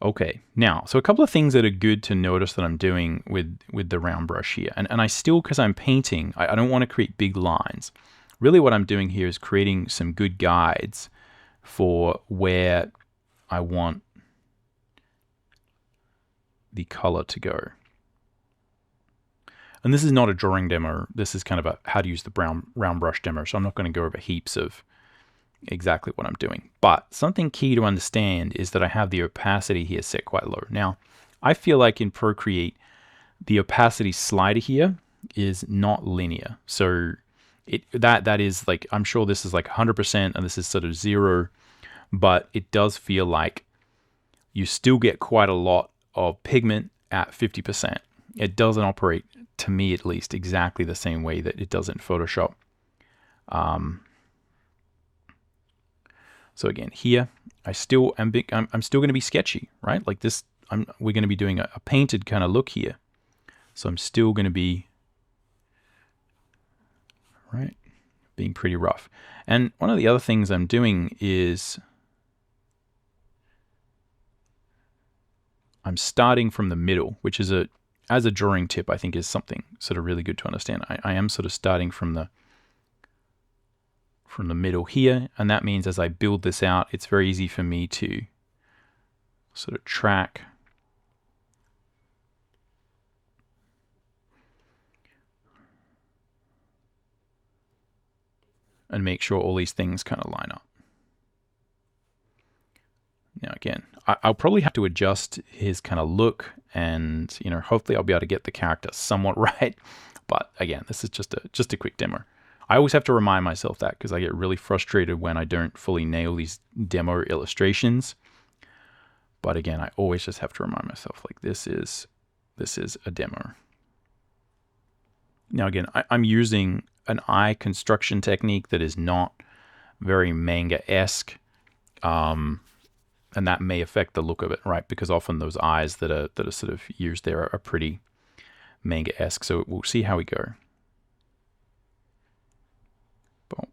Okay, now, so a couple of things that are good to notice that I'm doing with the round brush here. And I still, because I'm painting, I don't want to create big lines. Really what I'm doing here is creating some good guides for where I want the color to go. And this is not a drawing demo. This is kind of a how to use the round brush demo. So I'm not going to go over heaps of exactly what I'm doing. But something key to understand is that I have the opacity here set quite low. Now, I feel like in Procreate, the opacity slider here is not linear. So that is like, I'm sure this is like 100% and this is sort of 0, but it does feel like you still get quite a lot of pigment at 50%. It doesn't operate, to me at least, exactly the same way that it does in Photoshop. So again, here, I'm still going to be sketchy, right? Like this, we're going to be doing a painted kind of look here. So I'm still going to be, right, being pretty rough. And one of the other things I'm doing is I'm starting from the middle, which is as a drawing tip, I think is something sort of really good to understand. I am sort of starting from the middle here, and that means as I build this out, it's very easy for me to sort of track and make sure all these things kind of line up. Now again, I'll probably have to adjust his kind of look, and you know, hopefully I'll be able to get the character somewhat right. But again, this is just a quick demo. I always have to remind myself that because I get really frustrated when I don't fully nail these demo illustrations. But again, I always just have to remind myself, like this is a demo. Now again, I'm using an eye construction technique that is not very manga-esque. And that may affect the look of it, right? Because often those eyes that are sort of used there are pretty manga-esque. So we'll see how we go. Boom.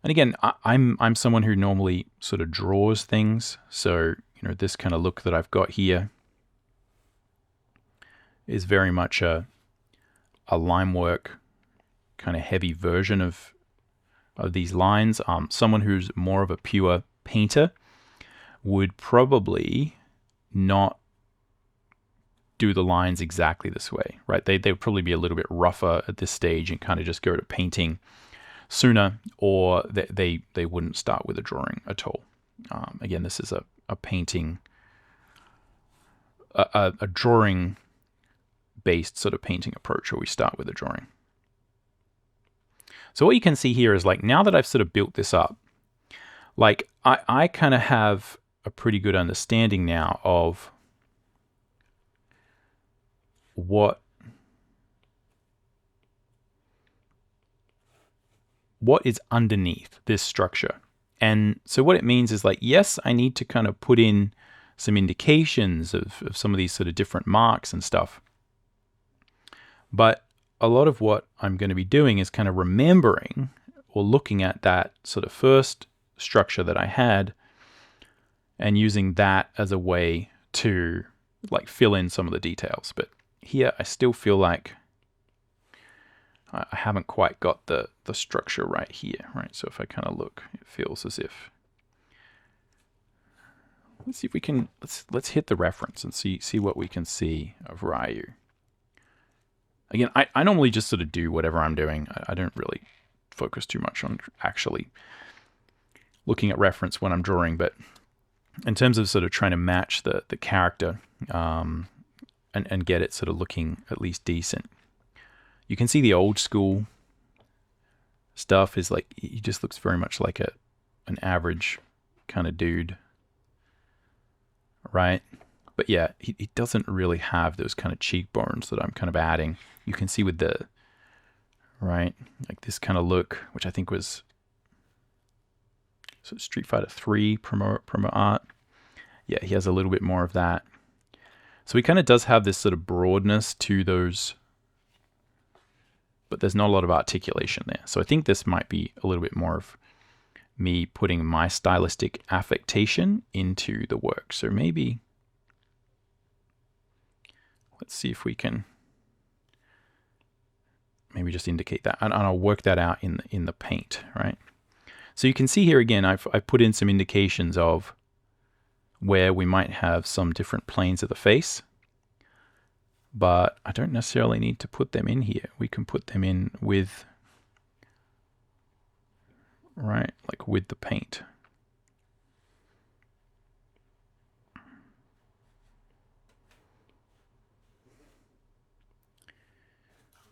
And again, I'm someone who normally sort of draws things. So, you know, this kind of look that I've got here is very much a line work kind of heavy version of these lines. Someone who's more of a pure painter would probably not do the lines exactly this way, right? They would probably be a little bit rougher at this stage and kind of just go to painting sooner, or they wouldn't start with a drawing at all. Again, this is a painting, a drawing based sort of painting approach where we start with a drawing. So what you can see here is like, now that I've sort of built this up, like I kind of have a pretty good understanding now of what what is underneath this structure. And so what it means is like, yes, I need to kind of put in some indications of some of these sort of different marks and stuff. But a lot of what I'm going to be doing is kind of remembering or looking at that sort of first structure that I had and using that as a way to like fill in some of the details. But here I still feel like I haven't quite got the structure right here, right? So if I kind of look, it feels as if, let's see if we can, let's hit the reference and see what we can see of RYU. Again, I normally just sort of do whatever I'm doing. I don't really focus too much on actually looking at reference when I'm drawing, but in terms of sort of trying to match the character and get it sort of looking at least decent. You can see the old school stuff is like, he just looks very much like an average kind of dude, right? But yeah, he doesn't really have those kind of cheekbones that I'm kind of adding. You can see with the, right, like this kind of look, which I think was so Street Fighter 3 promo art. Yeah, he has a little bit more of that. So he kind of does have this sort of broadness to those, but there's not a lot of articulation there. So I think this might be a little bit more of me putting my stylistic affectation into the work. So maybe, let's see if we can maybe just indicate that. And I'll work that out in the paint, right? So you can see here again, I've put in some indications of where we might have some different planes of the face, but I don't necessarily need to put them in here. We can put them in with, right, like with the paint.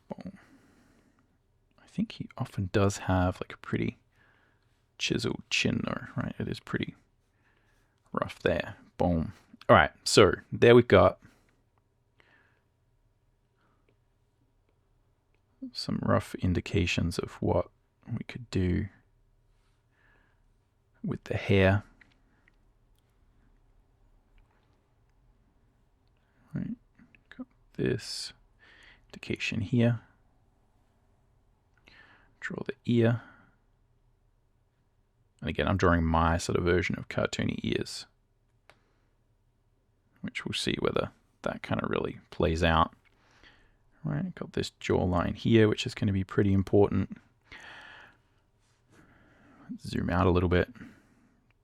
Boom. I think he often does have like a pretty chiseled chin though, right? It is pretty rough there. Boom. All right, so there we've got some rough indications of what we could do with the hair. Right, got this indication here. Draw the ear. And again, I'm drawing my sort of version of cartoony ears, which we'll see whether that kind of really plays out. Right, got this jawline here, which is going to be pretty important. Zoom out a little bit.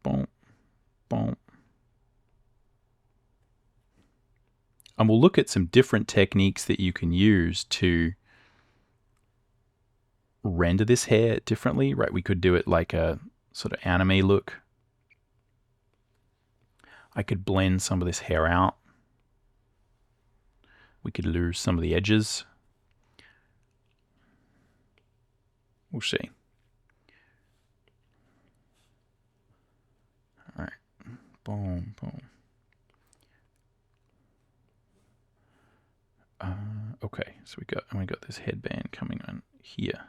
Boom, boom. And we'll look at some different techniques that you can use to render this hair differently, right? We could do it like a sort of anime look. I could blend some of this hair out. We could lose some of the edges. We'll see. All right, boom, boom. Okay, so we got this headband coming on here.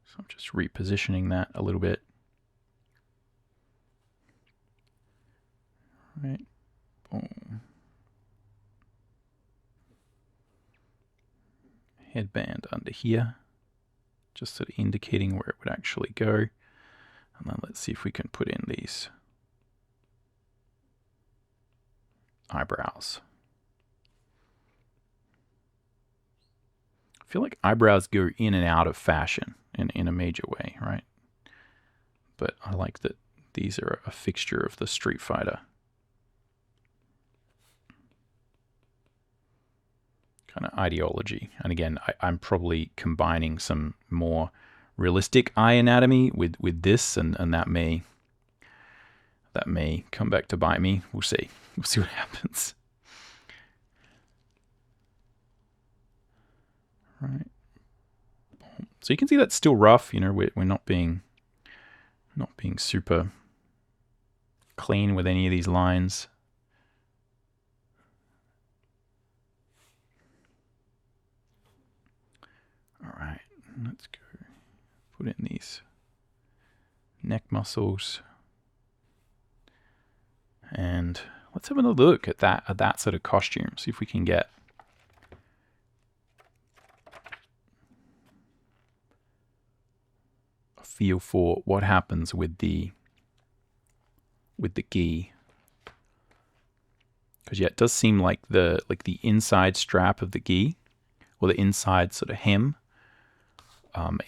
So I'm just repositioning that a little bit. Right, boom. Headband under here, just sort of indicating where it would actually go. And then let's see if we can put in these eyebrows. I feel like eyebrows go in and out of fashion in a major way, right? But I like that these are a fixture of the Street Fighter kind of ideology. And again, I'm probably combining some more realistic eye anatomy with this, and that may come back to bite me. We'll see. We'll see what happens. Right. So you can see that's still rough. You know, we're not being super clean with any of these lines. let's go put in these neck muscles. And let's have another look at that sort of costume. See if we can get a feel for what happens with the gi. Because yeah, it does seem like the inside strap of the gi, or the inside sort of hem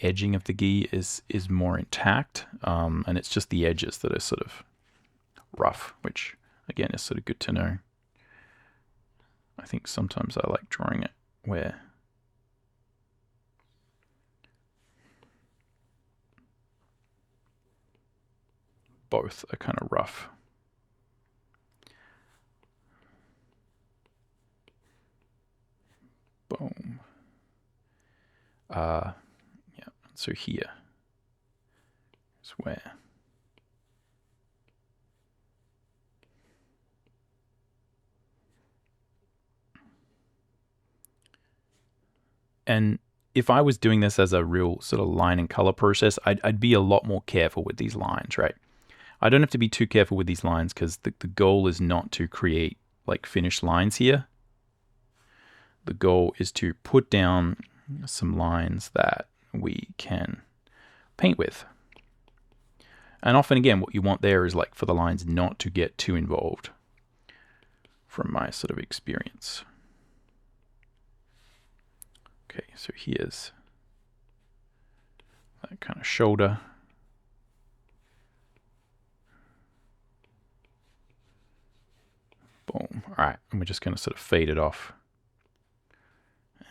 edging of the gi is more intact, and it's just the edges that are sort of rough, which again is sort of good to know. I think sometimes I like drawing it where both are kind of rough. Boom. Yeah, so here is where and if I was doing this as a real sort of line and color process, I'd be a lot more careful with these lines, right? I don't have to be too careful with these lines because the goal is not to create like finished lines here. The goal is to put down some lines that we can paint with. And often, again, what you want there is like for the lines not to get too involved from my sort of experience. Okay, so here's that kind of shoulder. Boom. All right, and we're just going to sort of fade it off.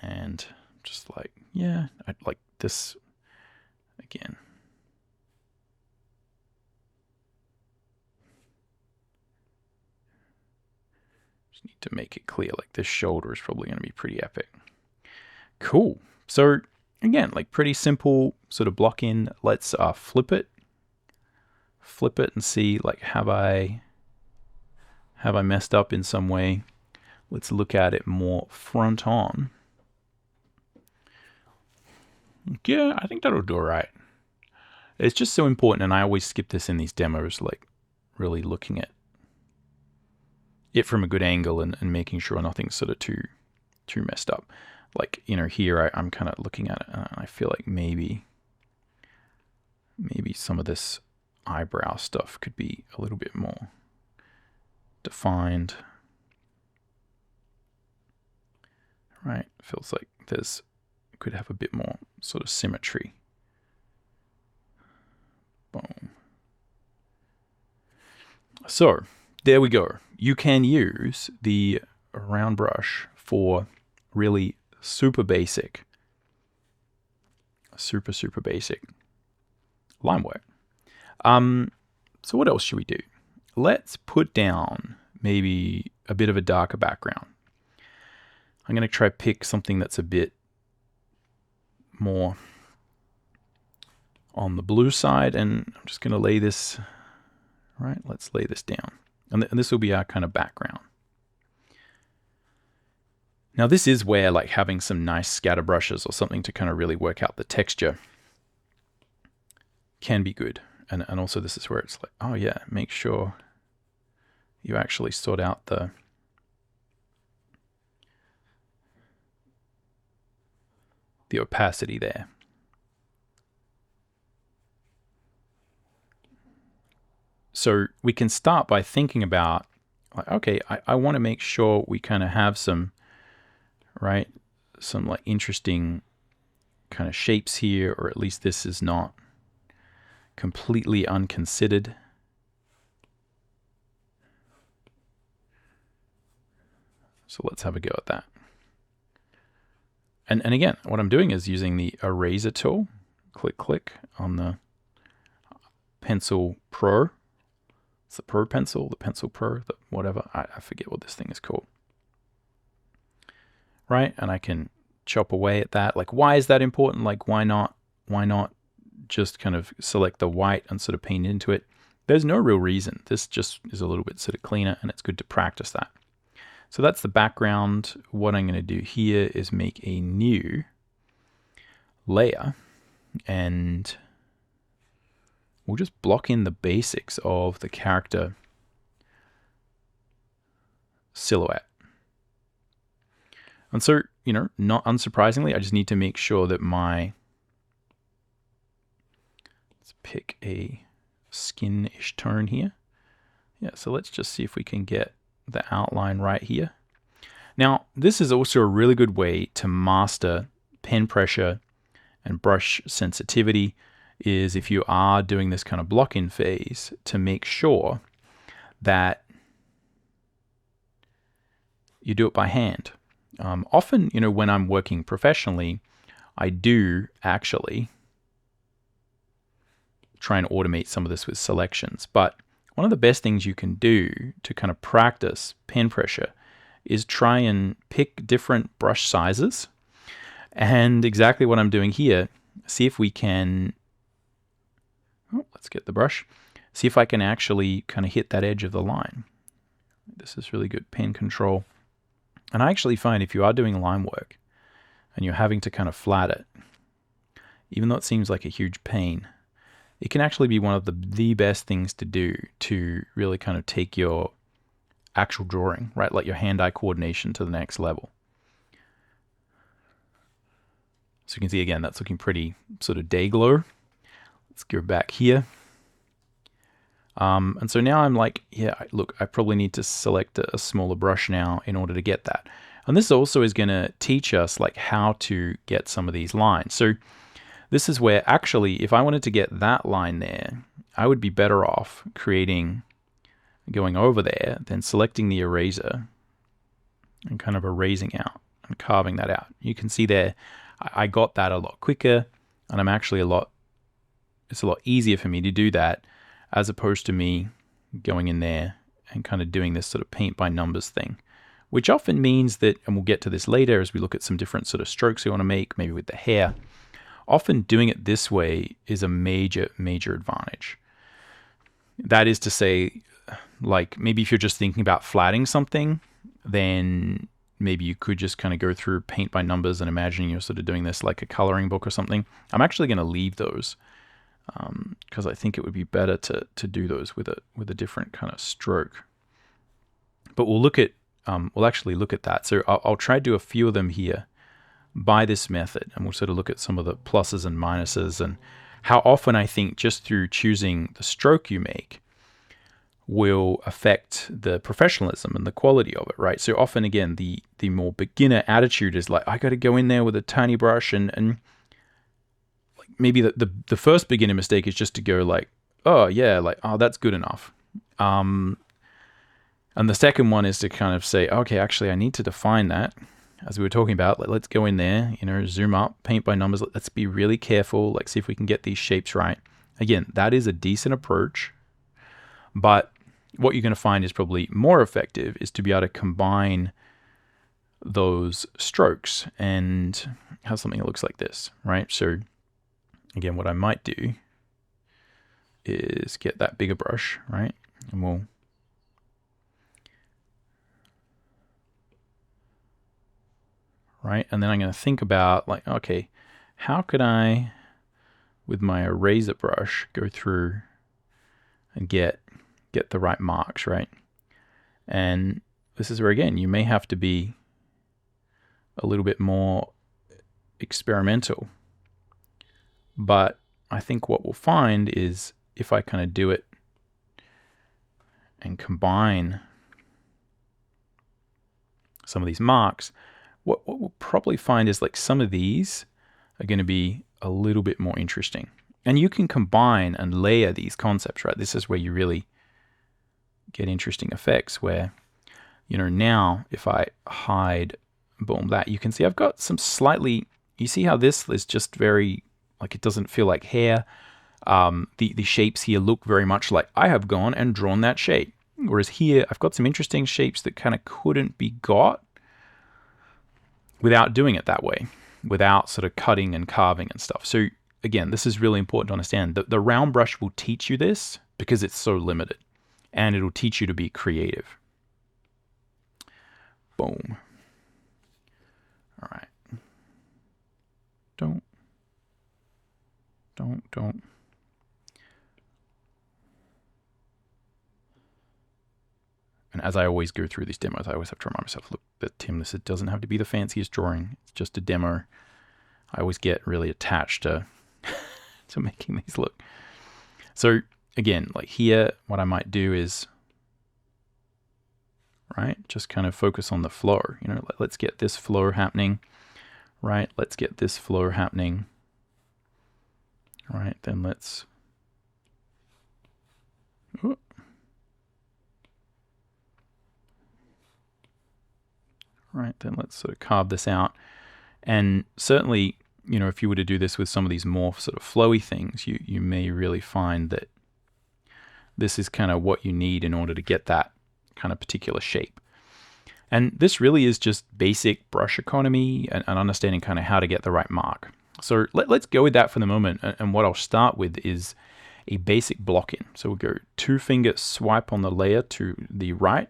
And just like, yeah, I'd like this again. Just need to make it clear, like this shoulder is probably going to be pretty epic. Cool. So again, like pretty simple sort of block in. Let's flip it and see, like, have I messed up in some way? Let's look at it more front on. Yeah, I think that'll do all right. It's just so important, and I always skip this in these demos, like really looking at it from a good angle and making sure nothing's sort of too messed up. Like, you know, here I'm kind of looking at it and I feel like maybe some of this eyebrow stuff could be a little bit more defined. Right, feels like could have a bit more sort of symmetry. Boom. So there we go. You can use the round brush for really super basic line work. So what else should we do? Let's put down maybe a bit of a darker background. I'm going to try pick something that's a bit more on the blue side, and I'm just going to lay this, right? Let's lay this down. And this will be our kind of background. Now this is where like having some nice scatter brushes or something to kind of really work out the texture can be good. And also this is where it's like, oh yeah, make sure you actually sort out the opacity there. So we can start by thinking about, like, okay, I want to make sure we kind of have some, right, some like interesting kind of shapes here, or at least this is not completely unconsidered. So let's have a go at that. And again, what I'm doing is using the eraser tool. Click on the Pencil Pro. It's the Pro Pencil, the Pencil Pro, the whatever. I forget what this thing is called. Right? And I can chop away at that. Like, why is that important? Like, why not just kind of select the white and sort of paint into it? There's no real reason. This just is a little bit sort of cleaner, and it's good to practice that. So that's the background. What I'm going to do here is make a new layer. and we'll just block in the basics of the character silhouette. And so, you know, not unsurprisingly, I just need to make sure that let's pick a skin-ish tone here. Yeah, so let's just see if we can get the outline right here. Now, this is also a really good way to master pen pressure and brush sensitivity, is if you are doing this kind of block-in phase, to make sure that you do it by hand. Often, you know, when I'm working professionally, I do actually try and automate some of this with selections. But one of the best things you can do to kind of practice pen pressure is try and pick different brush sizes. And exactly what I'm doing here, see if we can, let's get the brush, see if I can actually kind of hit that edge of the line. This is really good pen control. And I actually find if you are doing line work and you're having to kind of flat it, even though it seems like a huge pain, it can actually be one of the best things to do to really kind of take your actual drawing, right? Like your hand-eye coordination to the next level. So you can see again, that's looking pretty sort of day glow. Let's go back here. And so now I'm like, yeah, look, I probably need to select a smaller brush now in order to get that. And this also is going to teach us like how to get some of these lines. So this is where actually, if I wanted to get that line there, I would be better off going over there, then selecting the eraser and kind of erasing out and carving that out. You can see there, I got that a lot quicker, and I'm actually it's a lot easier for me to do that as opposed to me going in there and kind of doing this sort of paint by numbers thing, which often means that, and we'll get to this later as we look at some different sort of strokes you want to make, maybe with the hair, often doing it this way is a major, major advantage. That is to say, like maybe if you're just thinking about flatting something, then maybe you could just kind of go through paint by numbers and imagining you're sort of doing this like a coloring book or something. I'm actually going to leave those because I think it would be better to do those with a different kind of stroke. But we'll look at we'll actually look at that. So I'll try to do a few of them here by this method, and we'll sort of look at some of the pluses and minuses and how often I think just through choosing the stroke you make will affect the professionalism and the quality of it, right? So often, again, the more beginner attitude is like, I got to go in there with a tiny brush and like maybe the first beginner mistake is just to go like, oh yeah, like, oh, that's good enough. And the second one is to kind of say, okay, actually, I need to define that. As we were talking about, let's go in there, you know, zoom up, paint by numbers. Let's be really careful. Like, see if we can get these shapes right. Again, that is a decent approach, but what you're going to find is probably more effective is to be able to combine those strokes and have something that looks like this, right? So again, what I might do is get that bigger brush, right? And we'll right? And then I'm going to think about like, okay, how could I, with my eraser brush, go through and get the right marks, right? And this is where, again, you may have to be a little bit more experimental. But I think what we'll find is if I kind of do it and combine some of these marks, what we'll probably find is like some of these are going to be a little bit more interesting. And you can combine and layer these concepts, right? This is where you really get interesting effects where, you know, now if I hide, boom, that, you can see I've got some slightly, you see how this is just very, like it doesn't feel like hair. The shapes here look very much like I have gone and drawn that shape. Whereas here, I've got some interesting shapes that kind of couldn't be got without doing it that way, without sort of cutting and carving and stuff. So again, this is really important to understand. The round brush will teach you this because it's so limited, and it'll teach you to be creative. Boom. All right. Don't. Don't. And as I always go through these demos, I always have to remind myself, look, that Tim, this doesn't have to be the fanciest drawing. It's just a demo. I always get really attached to to making these look. So again, like here, what I might do is, right, just kind of focus on the flow. You know, let's get this flow happening, right? Let's get this flow happening, right? Then let's, right, then let's sort of carve this out. And certainly, you know, if you were to do this with some of these more sort of flowy things, you may really find that this is kind of what you need in order to get that kind of particular shape. And this really is just basic brush economy and understanding kind of how to get the right mark. So let's go with that for the moment. And what I'll start with is a basic block in. So we'll go 2-finger swipe on the layer to the right.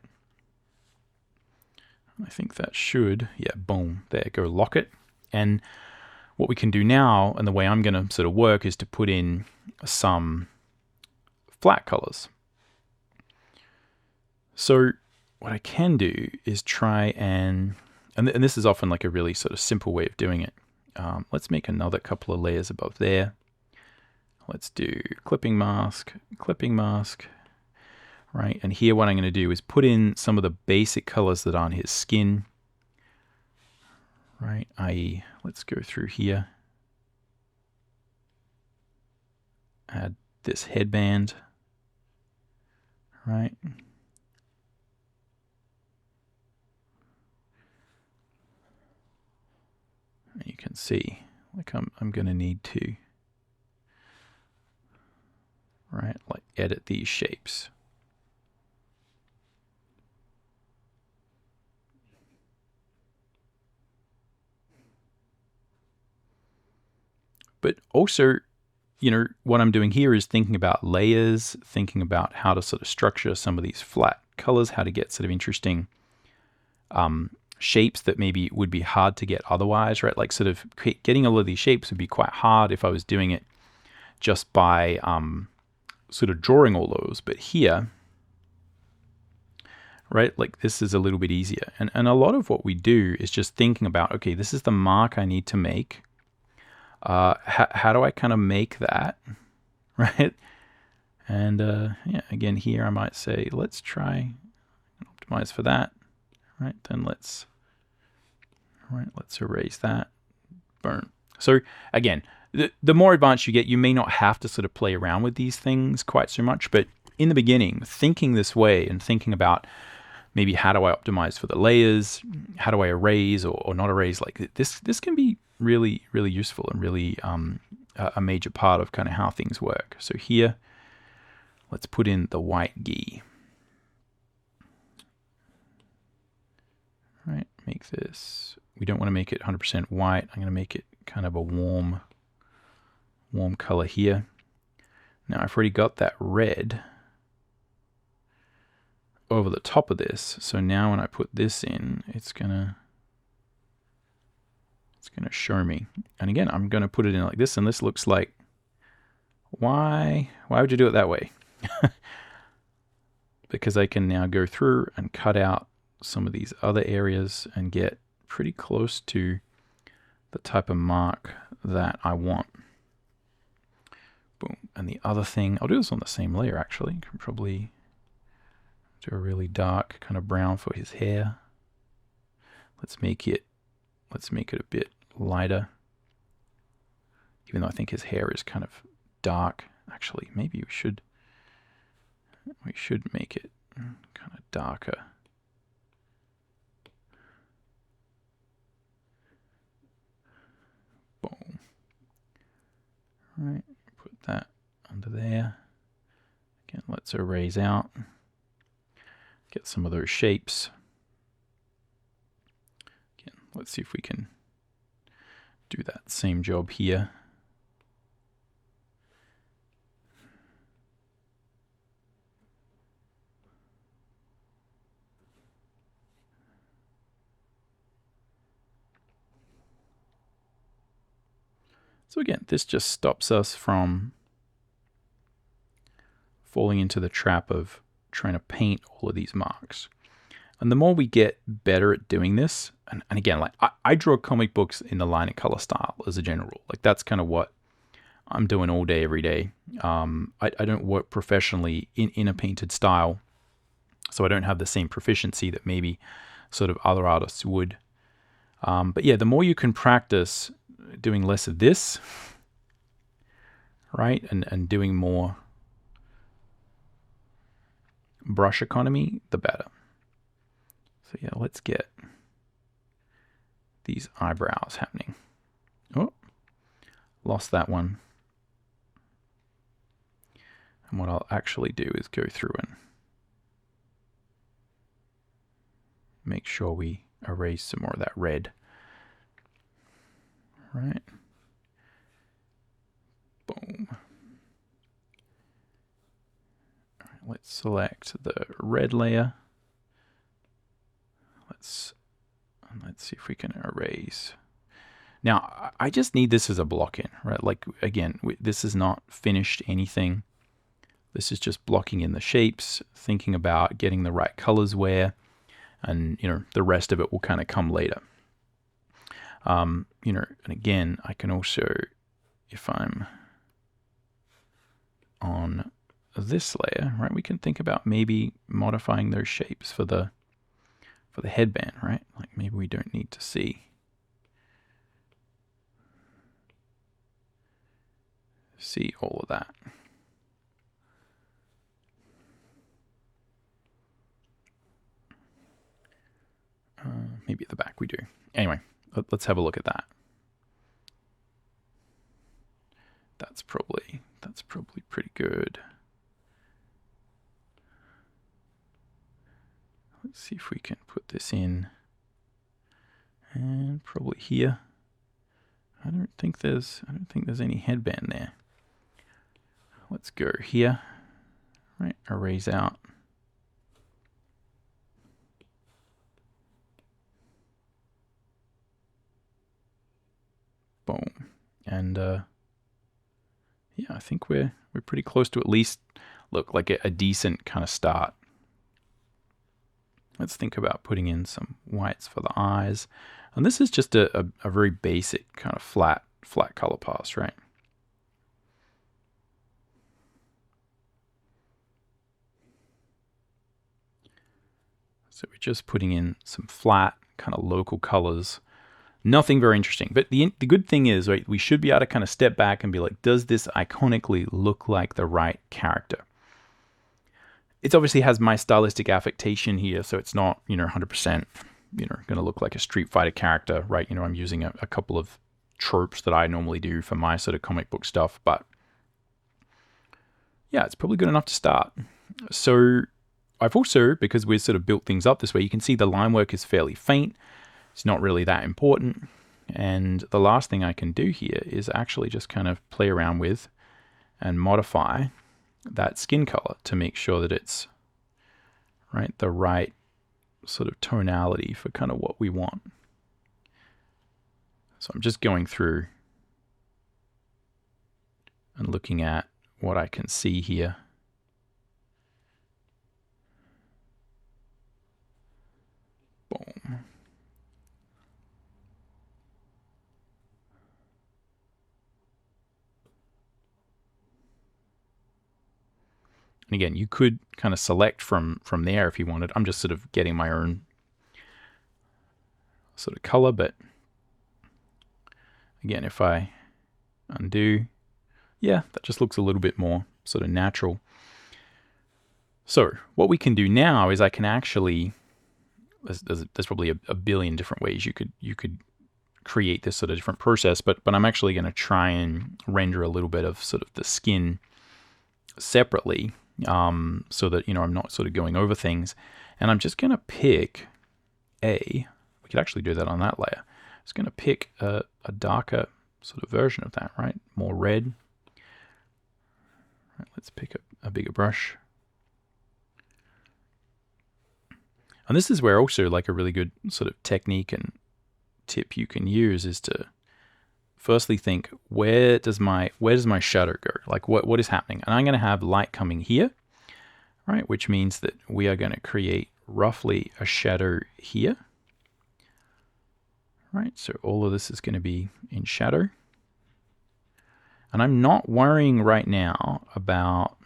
I think that should, yeah, boom, there, go lock it. And what we can do now, and the way I'm going to sort of work, is to put in some flat colors. So what I can do is try and this is often like a really sort of simple way of doing it. Let's make another couple of layers above there. Let's do clipping mask, right? And here what I'm going to do is put in some of the basic colors that are on his skin, right? I.e., let's go through here, add this headband, right? And you can see, like I'm going to need to, right, like edit these shapes. But also, you know, what I'm doing here is thinking about layers, thinking about how to sort of structure some of these flat colors, how to get sort of interesting shapes that maybe would be hard to get otherwise, right? Like sort of getting all of these shapes would be quite hard if I was doing it just by sort of drawing all those. But here, right, like this is a little bit easier. And a lot of what we do is just thinking about, okay, this is the mark I need to make. How do I kind of make that, right? And yeah, again, here I might say, let's try and optimize for that, right? Then let's erase that, burn. So again, the more advanced you get, you may not have to sort of play around with these things quite so much, but in the beginning, thinking this way and thinking about maybe how do I optimize for the layers, how do I erase or not erase, like this can be really, really useful and really a major part of kind of how things work. So here, let's put in the white ghee. Right, make this, we don't want to make it 100% white. I'm going to make it kind of a warm color here. Now I've already got that red over the top of this. So now when I put this in, it's gonna show me. And again, I'm gonna put it in like this, and this looks like, why would you do it that way? Because I can now go through and cut out some of these other areas and get pretty close to the type of mark that I want. Boom. And the other thing, I'll do this on the same layer actually. Can probably do a really dark kind of brown for his hair. Let's make it a bit lighter. Even though I think his hair is kind of dark. Actually, maybe we should make it kind of darker. Boom. Right, put that under there. Again, let's erase out. Get some of those shapes. Again, let's see if we can do that same job here. So again, this just stops us from falling into the trap of trying to paint all of these marks. And the more we get better at doing this, and again, like I draw comic books in the line and color style as a general rule. Like that's kind of what I'm doing all day, every day. I don't work professionally in a painted style, so I don't have the same proficiency that maybe sort of other artists would. But yeah, the more you can practice doing less of this, right, and doing more brush economy, the better. So yeah, let's get these eyebrows happening. Oh, lost that one. And what I'll actually do is go through and make sure we erase some more of that red. Right. Boom. All right, let's select the red layer. Let's see if we can erase. Now, I just need this as a block in, right? Like, again, this is not finished anything. This is just blocking in the shapes, thinking about getting the right colors where, and, you know, the rest of it will kind of come later. You know, and again, I can also, if I'm on this layer, right, we can think about maybe modifying those shapes for the headband, right? Like maybe we don't need to see all of that. Maybe at the back we do. Anyway, let's have a look at that. That's probably pretty good. Let's see if we can put this in, and probably here. I don't think there's any headband there. Let's go here, right? Erase out. Boom. And yeah, I think we're pretty close to at least look like a decent kind of start. Let's think about putting in some whites for the eyes. And this is just a very basic kind of flat color pass, right? So we're just putting in some flat kind of local colors. Nothing very interesting. But the good thing is, right, we should be able to kind of step back and be like, does this iconically look like the right character? It obviously has my stylistic affectation here, so it's not, you know, 100%, you know, going to look like a Street Fighter character, right? You know, I'm using a couple of tropes that I normally do for my sort of comic book stuff, but yeah, it's probably good enough to start. So I've also, because we've sort of built things up this way, you can see the line work is fairly faint. It's not really that important. And the last thing I can do here is actually just kind of play around with and modify that skin color to make sure that it's right, the right sort of tonality for kind of what we want. So I'm just going through and looking at what I can see here. Boom. And again, you could kind of select from there if you wanted. I'm just sort of getting my own sort of color, but again, if I undo, yeah, that just looks a little bit more sort of natural. So what we can do now is I can actually, there's probably a billion different ways you could create this sort of different process, but I'm actually going to try and render a little bit of sort of the skin separately, so that, you know, I'm not sort of going over things. And I'm just going to pick we could actually do that on that layer. I'm just going to pick a darker sort of version of that, right? More red. Right, let's pick a bigger brush. And this is where also like a really good sort of technique and tip you can use is to firstly think, where does my shadow go? Like what is happening? And I'm going to have light coming here, right? Which means that we are going to create roughly a shadow here, right? So all of this is going to be in shadow. And I'm not worrying right now about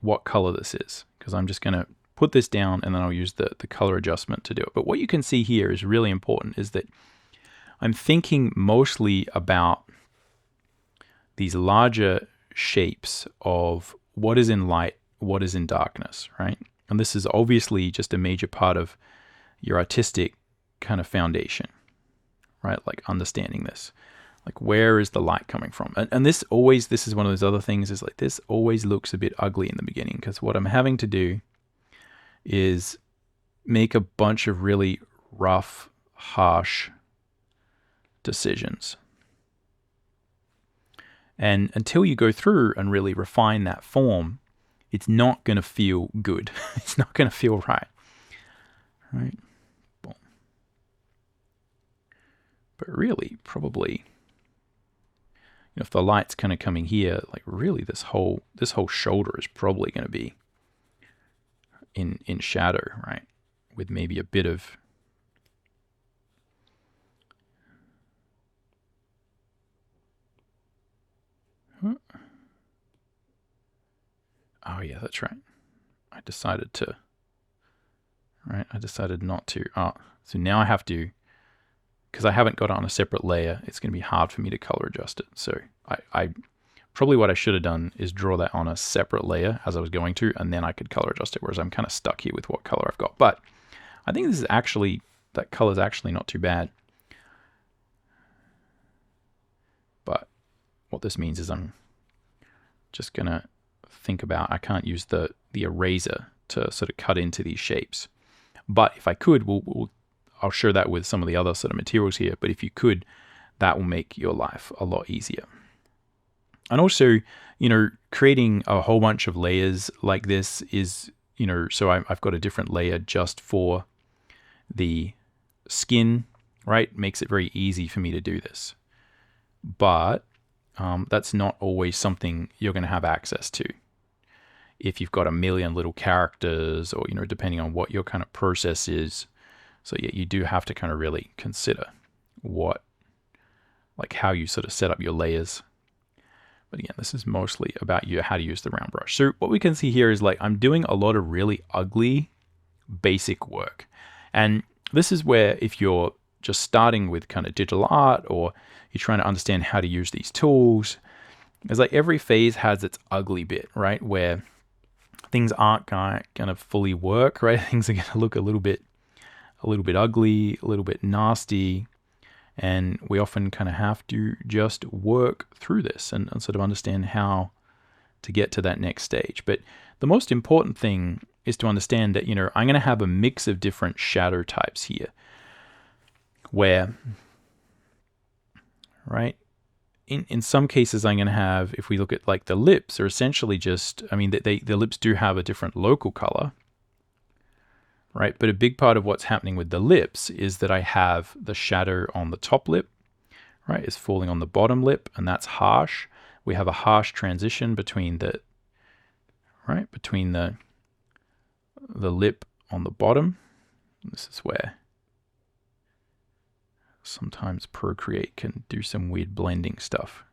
what color this is, because I'm just going to put this down and then I'll use the color adjustment to do it. But what you can see here is really important, is that I'm thinking mostly about these larger shapes of what is in light, what is in darkness, right? And this is obviously just a major part of your artistic kind of foundation, right? Like understanding this, like where is the light coming from? And this is one of those other things, is like this always looks a bit ugly in the beginning, because what I'm having to do is make a bunch of really rough, harsh decisions. And until you go through and really refine that form, it's not going to feel good. It's not going to feel right. Right? Boom. But really, probably, if the light's kind of coming here, like really this whole shoulder is probably going to be in shadow, right? With maybe a bit of oh yeah, that's right. I decided not to. So now I have to, because I haven't got it on a separate layer, it's going to be hard for me to color adjust it. So I probably what I should have done is draw that on a separate layer as I was going to, and then I could color adjust it, whereas I'm kind of stuck here with what color I've got. But I think this is actually, that color is actually not too bad. But what this means is I'm just going to think about, I can't use the eraser to sort of cut into these shapes. But if I could, I'll show that with some of the other sort of materials here. But if you could, that will make your life a lot easier. And also, creating a whole bunch of layers like this is, so I've got a different layer just for the skin, right? Makes it very easy for me to do this. But that's not always something you're going to have access to if you've got a million little characters, or, depending on what your kind of process is. So yeah, you do have to kind of really consider how you sort of set up your layers. But again, this is mostly about how to use the round brush. So what we can see here is I'm doing a lot of really ugly basic work. And this is where, if you're just starting with kind of digital art, or you're trying to understand how to use these tools, it's like every phase has its ugly bit, right? Where things aren't going to fully work, right? Things are going to look a little bit ugly, a little bit nasty. And we often kind of have to just work through this and sort of understand how to get to that next stage. But the most important thing is to understand that, I'm going to have a mix of different shadow types here, where, right, in some cases I'm going to have, if we look at the lips, are essentially just, the lips do have a different local color, right? But a big part of what's happening with the lips is that I have the shadow on the top lip, right, is falling on the bottom lip, and that's harsh. We have a harsh transition between the lip on the bottom. This is where sometimes Procreate can do some weird blending stuff,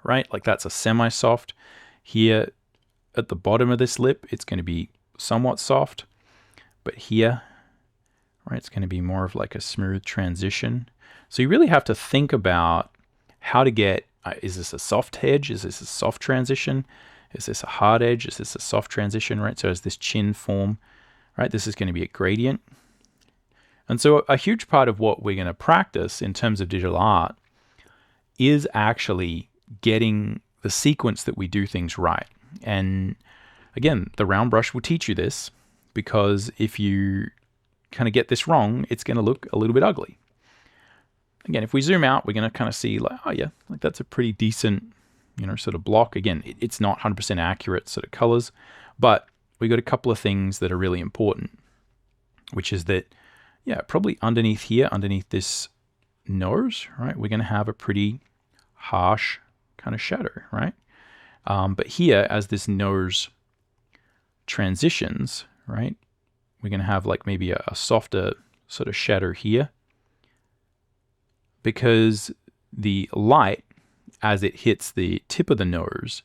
right? That's a semi-soft. Here at the bottom of this lip, it's going to be somewhat soft. But here, right, it's going to be more of a smooth transition. So you really have to think about how to get, is this a soft edge? Is this a soft transition? Is this a hard edge? Is this a soft transition, right? So as this chin form, right, this is going to be a gradient. And so a huge part of what we're going to practice in terms of digital art is actually getting the sequence that we do things right. And again, the round brush will teach you this, because if you kind of get this wrong, it's going to look a little bit ugly. Again, if we zoom out, we're going to kind of see oh yeah, that's a pretty decent, sort of block. Again, it's not 100% accurate sort of colors, but we got a couple of things that are really important, which is that, yeah, probably underneath here, underneath this nose, right, we're going to have a pretty harsh kind of shadow, right? But here, as this nose transitions, right, we're going to have like maybe a softer sort of shadow here, because the light, as it hits the tip of the nose,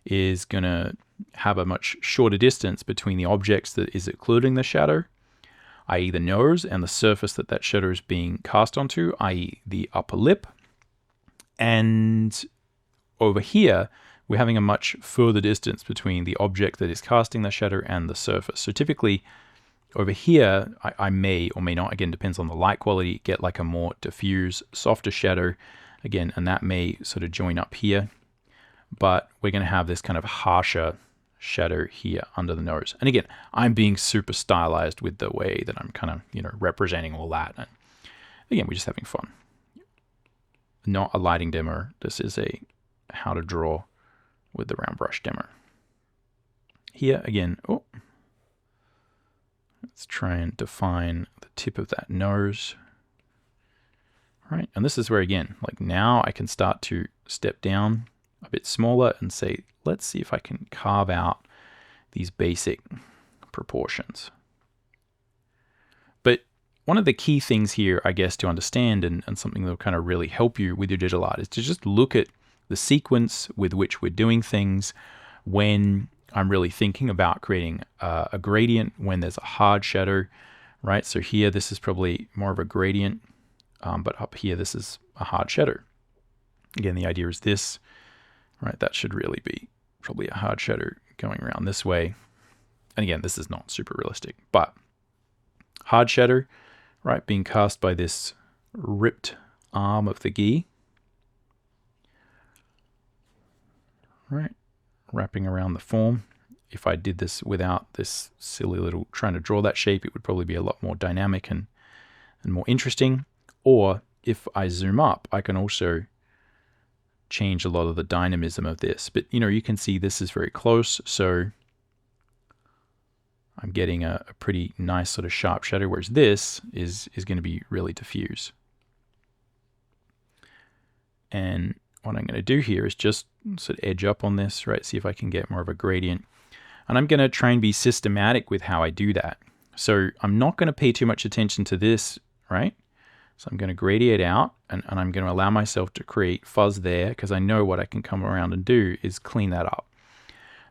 is going to have a much shorter distance between the objects that is occluding the shadow, i.e. the nose, and the surface that that shadow is being cast onto, i.e. the upper lip. And over here, we're having a much further distance between the object that is casting the shadow and the surface. So typically over here, I may or may not, again, depends on the light quality, get like a more diffuse, softer shadow. Again, and that may sort of join up here. But we're going to have this kind of harsher shadow here under the nose. And again, I'm being super stylized with the way that I'm kind of, you know, representing all that. And again, we're just having fun. Not a lighting demo. This is a how to draw with the round brush demo. Here again, oh, let's try and define the tip of that nose. Right, and this is where again, like now I can start to step down a bit smaller and say, let's see if I can carve out these basic proportions. But one of the key things here, I guess, to understand and something that will kind of really help you with your digital art is to just look at the sequence with which we're doing things when I'm really thinking about creating a gradient, when there's a hard shadow, right? So here, this is probably more of a gradient, but up here, this is a hard shadow. Again, the idea is this, right? That should really be probably a hard shadow going around this way. And again, this is not super realistic, but hard shadow, right? Being cast by this ripped arm of the gi, right? Wrapping around the form. If I did this without this silly little trying to draw that shape, it would probably be a lot more dynamic and more interesting. Or if I zoom up, I can also change a lot of the dynamism of this. But you know, you can see this is very close, so I'm getting a pretty nice sort of sharp shadow, whereas this is going to be really diffuse. And what I'm going to do here is just sort of edge up on this, right? See if I can get more of a gradient. And I'm going to try and be systematic with how I do that. So I'm not going to pay too much attention to this, right? So I'm going to gradiate out and I'm going to allow myself to create fuzz there because I know what I can come around and do is clean that up.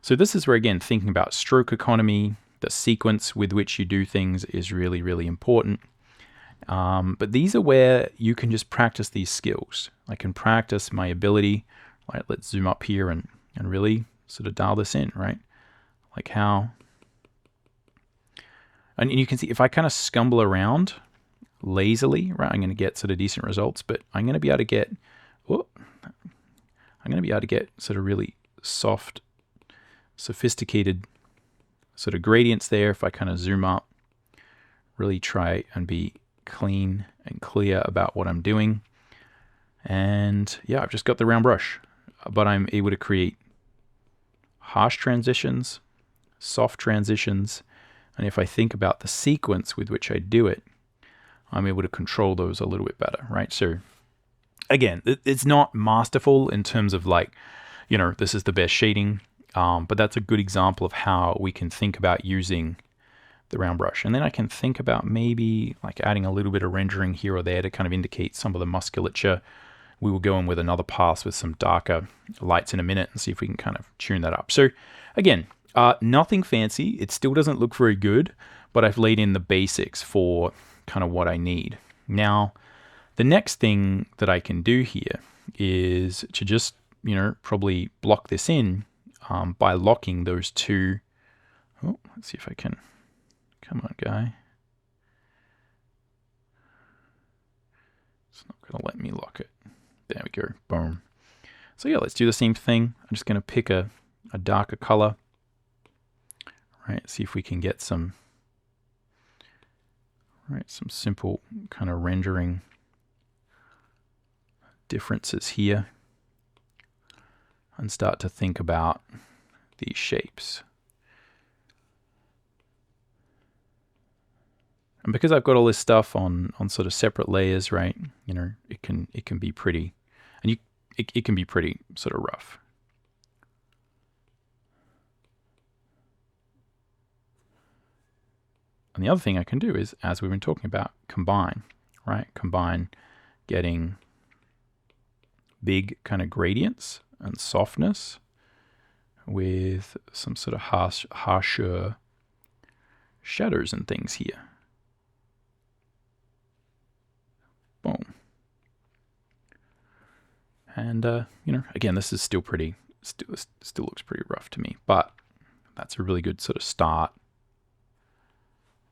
So this is where, again, thinking about stroke economy, the sequence with which you do things is really, really important. But these are where you can just practice these skills. I can practice my ability. Right, let's zoom up here and really sort of dial this in, right? Like how, and you can see if I kind of scumble around lazily, right, I'm going to get sort of decent results, but I'm going to be able to get, sort of really soft, sophisticated sort of gradients there. If I kind of zoom up, really try and be clean and clear about what I'm doing. And yeah, I've just got the round brush, but I'm able to create harsh transitions, soft transitions. And if I think about the sequence with which I do it, I'm able to control those a little bit better, right? So again, it's not masterful in terms of like, you know, this is the best shading, but that's a good example of how we can think about using the round brush. And then I can think about maybe like adding a little bit of rendering here or there to kind of indicate some of the musculature. We will go in with another pass with some darker lights in a minute and see if we can kind of tune that up. So again, nothing fancy. It still doesn't look very good, but I've laid in the basics for kind of what I need. Now, the next thing that I can do here is to just, you know, probably block this in by locking those two. Oh, let's see if I can. Come on, guy. It's not going to let me lock it. There we go. Boom. So yeah, let's do the same thing. I'm just going to pick a darker color. Right, see if we can get some, right, some simple kind of rendering differences here and start to think about these shapes. And because I've got all this stuff on sort of separate layers, right? You know, it can be pretty, and it can be pretty sort of rough. And the other thing I can do is, as we've been talking about, combine, right? Combine getting big kind of gradients and softness with some sort of harsher shadows and things here. Boom. And, you know, again, this is still pretty, still looks pretty rough to me, but that's a really good sort of start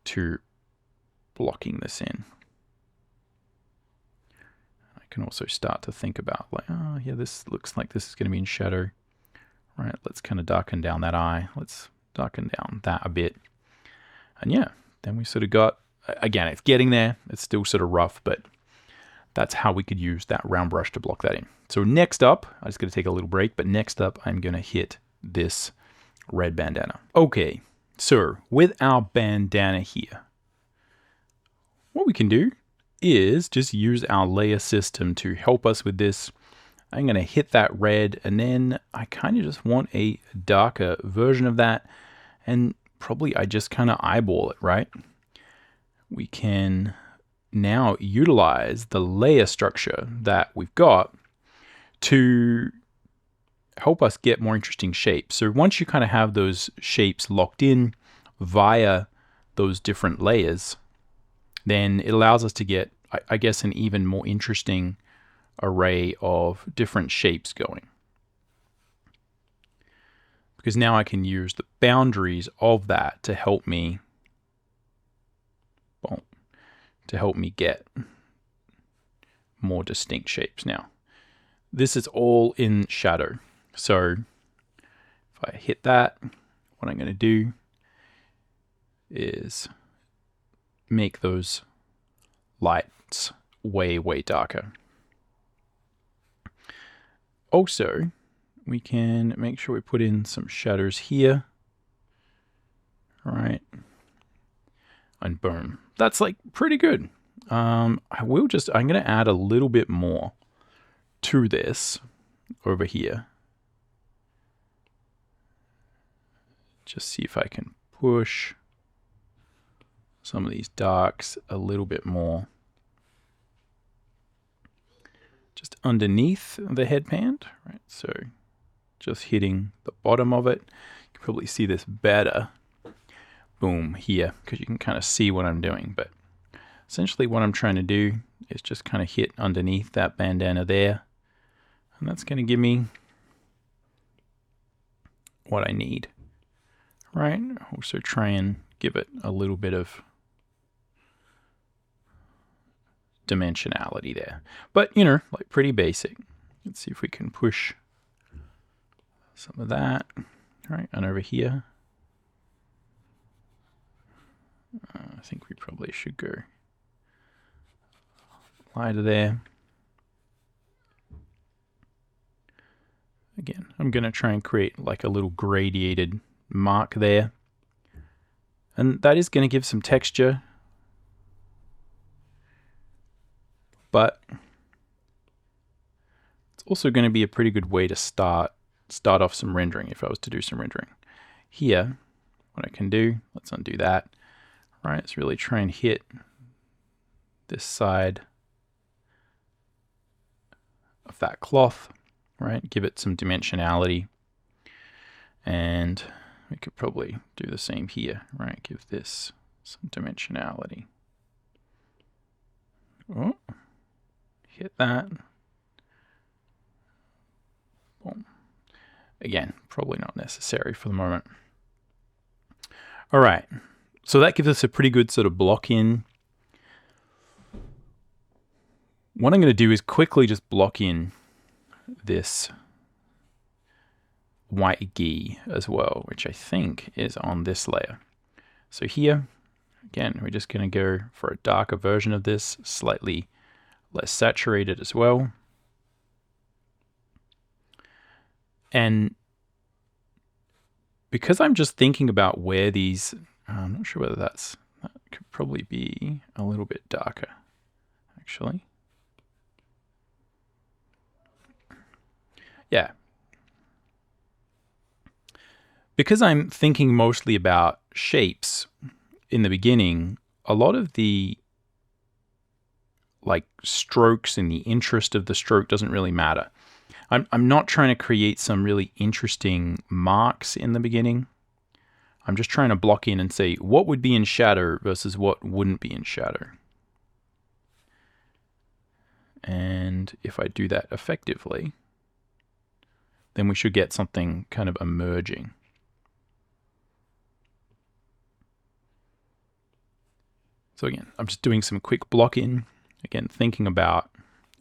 to blocking this in. I can also start to think about like, oh yeah, this looks like this is going to be in shadow. Right, let's kind of darken down that eye. Let's darken down that a bit. And yeah, then we sort of got, again, it's getting there. It's still sort of rough, but that's how we could use that round brush to block that in. So next up, I'm just going to take a little break, but next up, I'm going to hit this red bandana. Okay. So with our bandana here, what we can do is just use our layer system to help us with this. I'm going to hit that red, and then I kind of just want a darker version of that, and probably I just kind of eyeball it, right? We can now utilize the layer structure that we've got to help us get more interesting shapes. So once you kind of have those shapes locked in via those different layers, then it allows us to get, I guess, an even more interesting array of different shapes going. Because now I can use the boundaries of that to help me, well, to help me get more distinct shapes now. This is all in shadow. So if I hit that, what I'm going to do is make those lights way, way darker. Also, we can make sure we put in some shadows here. All right. And boom. That's like pretty good. I'm going to add a little bit more to this over here. Just see if I can push some of these darks a little bit more. Just underneath the headband, right? So just hitting the bottom of it. You can probably see this better. Boom, here, because you can kind of see what I'm doing. But essentially what I'm trying to do is just kind of hit underneath that bandana there. And that's going to give me what I need, right? Also try and give it a little bit of dimensionality there. But, you know, like pretty basic. Let's see if we can push some of that. All right, and over here, I think we probably should go lighter there. Again, I'm going to try and create like a little gradiated mark there. And that is going to give some texture. But it's also going to be a pretty good way to start off some rendering if I was to do some rendering. Here, what I can do, let's undo that. All right, let's really try and hit this side of that cloth, right? Give it some dimensionality. And we could probably do the same here, right? Give this some dimensionality. Oh, hit that. Boom. Again, probably not necessary for the moment. All right, so that gives us a pretty good sort of block in. What I'm going to do is quickly just block in this white ghee as well, which I think is on this layer. So here, again, we're just going to go for a darker version of this, slightly less saturated as well. And because I'm just thinking about where these, I'm not sure whether that's That could probably be a little bit darker, actually. Yeah. Because I'm thinking mostly about shapes in the beginning, a lot of the like strokes and the interest of the stroke doesn't really matter. I'm not trying to create some really interesting marks in the beginning. I'm just trying to block in and say what would be in shadow versus what wouldn't be in shadow. And if I do that effectively, then we should get something kind of emerging. So again, I'm just doing some quick block in, again, thinking about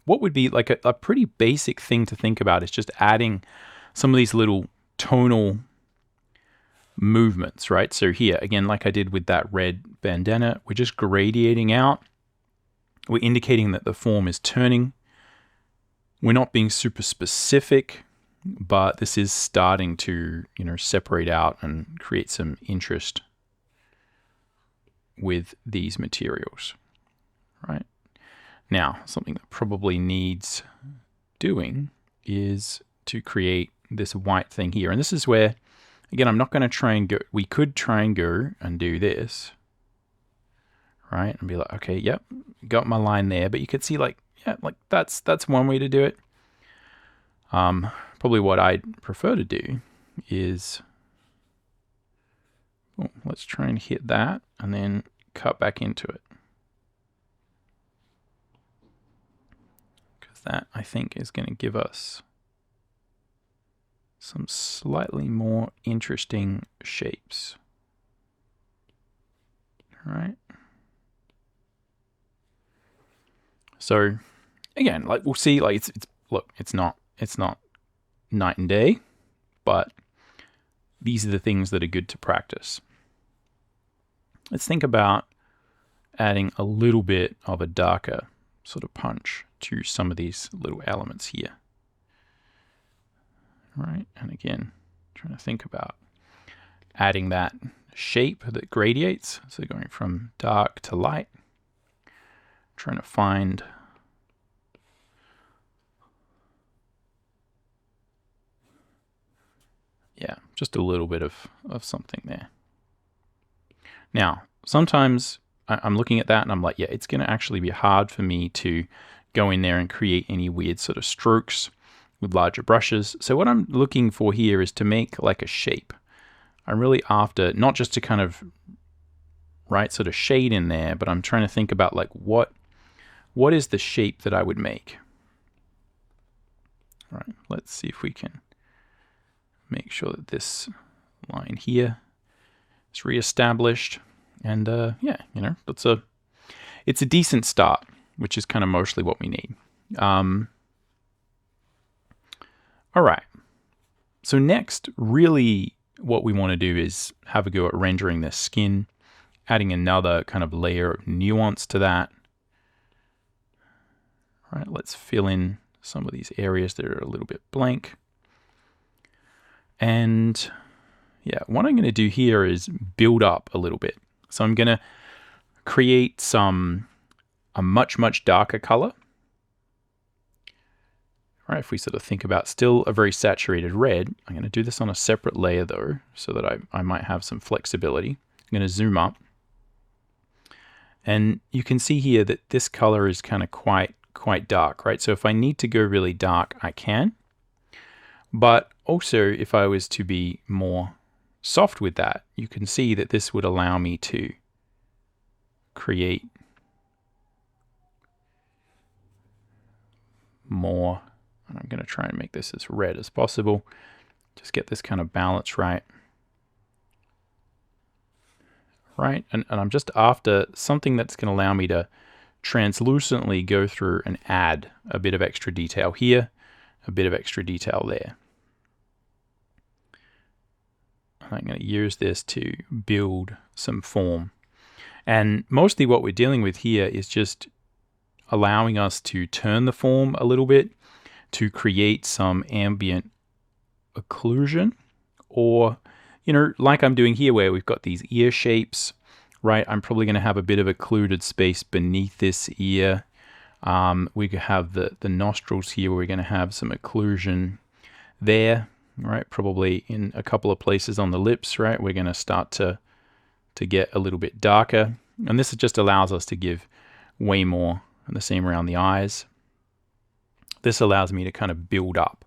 what would be like a pretty basic thing to think about is just adding some of these little tonal movements, right? So here, again, like I did with that red bandana, we're just gradiating out. We're indicating that the form is turning. We're not being super specific, but this is starting to, you know, separate out and create some interest with these materials, right? Now, something that probably needs doing is to create this white thing here. And this is where, again, I'm not going to try and go, we could try and go and do this, right? And be like, okay, yep, got my line there. But you could see like, yeah, like that's one way to do it. Probably what I'd prefer to do is, let's try and hit that and then cut back into it. Because that, I think, is going to give us some slightly more interesting shapes. All right. So again, like we'll see, like it's look, it's not night and day, but these are the things that are good to practice. Let's think about adding a little bit of a darker sort of punch to some of these little elements here. Right, and again, trying to think about adding that shape that gradiates, so going from dark to light, trying to find just a little bit of something there. Now, sometimes I'm looking at that and I'm like, yeah, it's going to actually be hard for me to go in there and create any weird sort of strokes with larger brushes. So what I'm looking for here is to make like a shape. I'm really after not just to kind of sort of shade in there, but I'm trying to think about like what is the shape that I would make. All right, let's see if we can make sure that this line here is reestablished. And yeah, you know, it's a decent start, which is kind of mostly what we need. All right. So next, really what we want to do is have a go at rendering the skin, adding another kind of layer of nuance to that. All right, let's fill in some of these areas that are a little bit blank. And yeah, what I'm going to do here is build up a little bit. So I'm going to create a much darker color. All right, if we sort of think about still a very saturated red, I'm going to do this on a separate layer though, so that I might have some flexibility. I'm going to zoom up. And you can see here that this color is kind of quite dark, right? So if I need to go really dark, I can. But also, if I was to be more soft with that, you can see that this would allow me to create more. I'm going to try and make this as red as possible. Just get this kind of balance right. Right, and I'm just after something that's going to allow me to translucently go through and add a bit of extra detail here, a bit of extra detail there. I'm going to use this to build some form. And mostly what we're dealing with here is just allowing us to turn the form a little bit to create some ambient occlusion, or, you know, like I'm doing here where we've got these ear shapes. right? I'm probably going to have a bit of occluded space beneath this ear. We could have the nostrils here, where we're going to have some occlusion there, right? Probably in a couple of places on the lips, right? We're going to start to get a little bit darker. And this just allows us to give way more, and the same around the eyes. This allows me to kind of build up.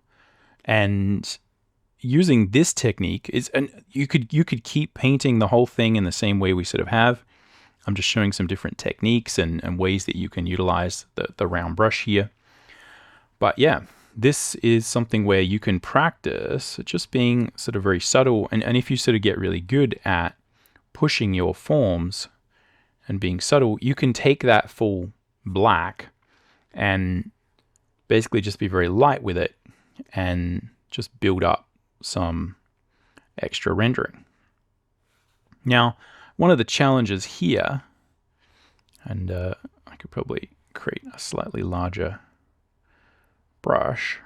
And using this technique is, and you could keep painting the whole thing in the same way we sort of have. I'm just showing some different techniques and ways that you can utilize the round brush here. But yeah, this is something where you can practice just being sort of very subtle. And if you sort of get really good at pushing your forms and being subtle, you can take that full black and basically just be very light with it and just build up some extra rendering. Now, one of the challenges here, and I could probably create a slightly larger brush.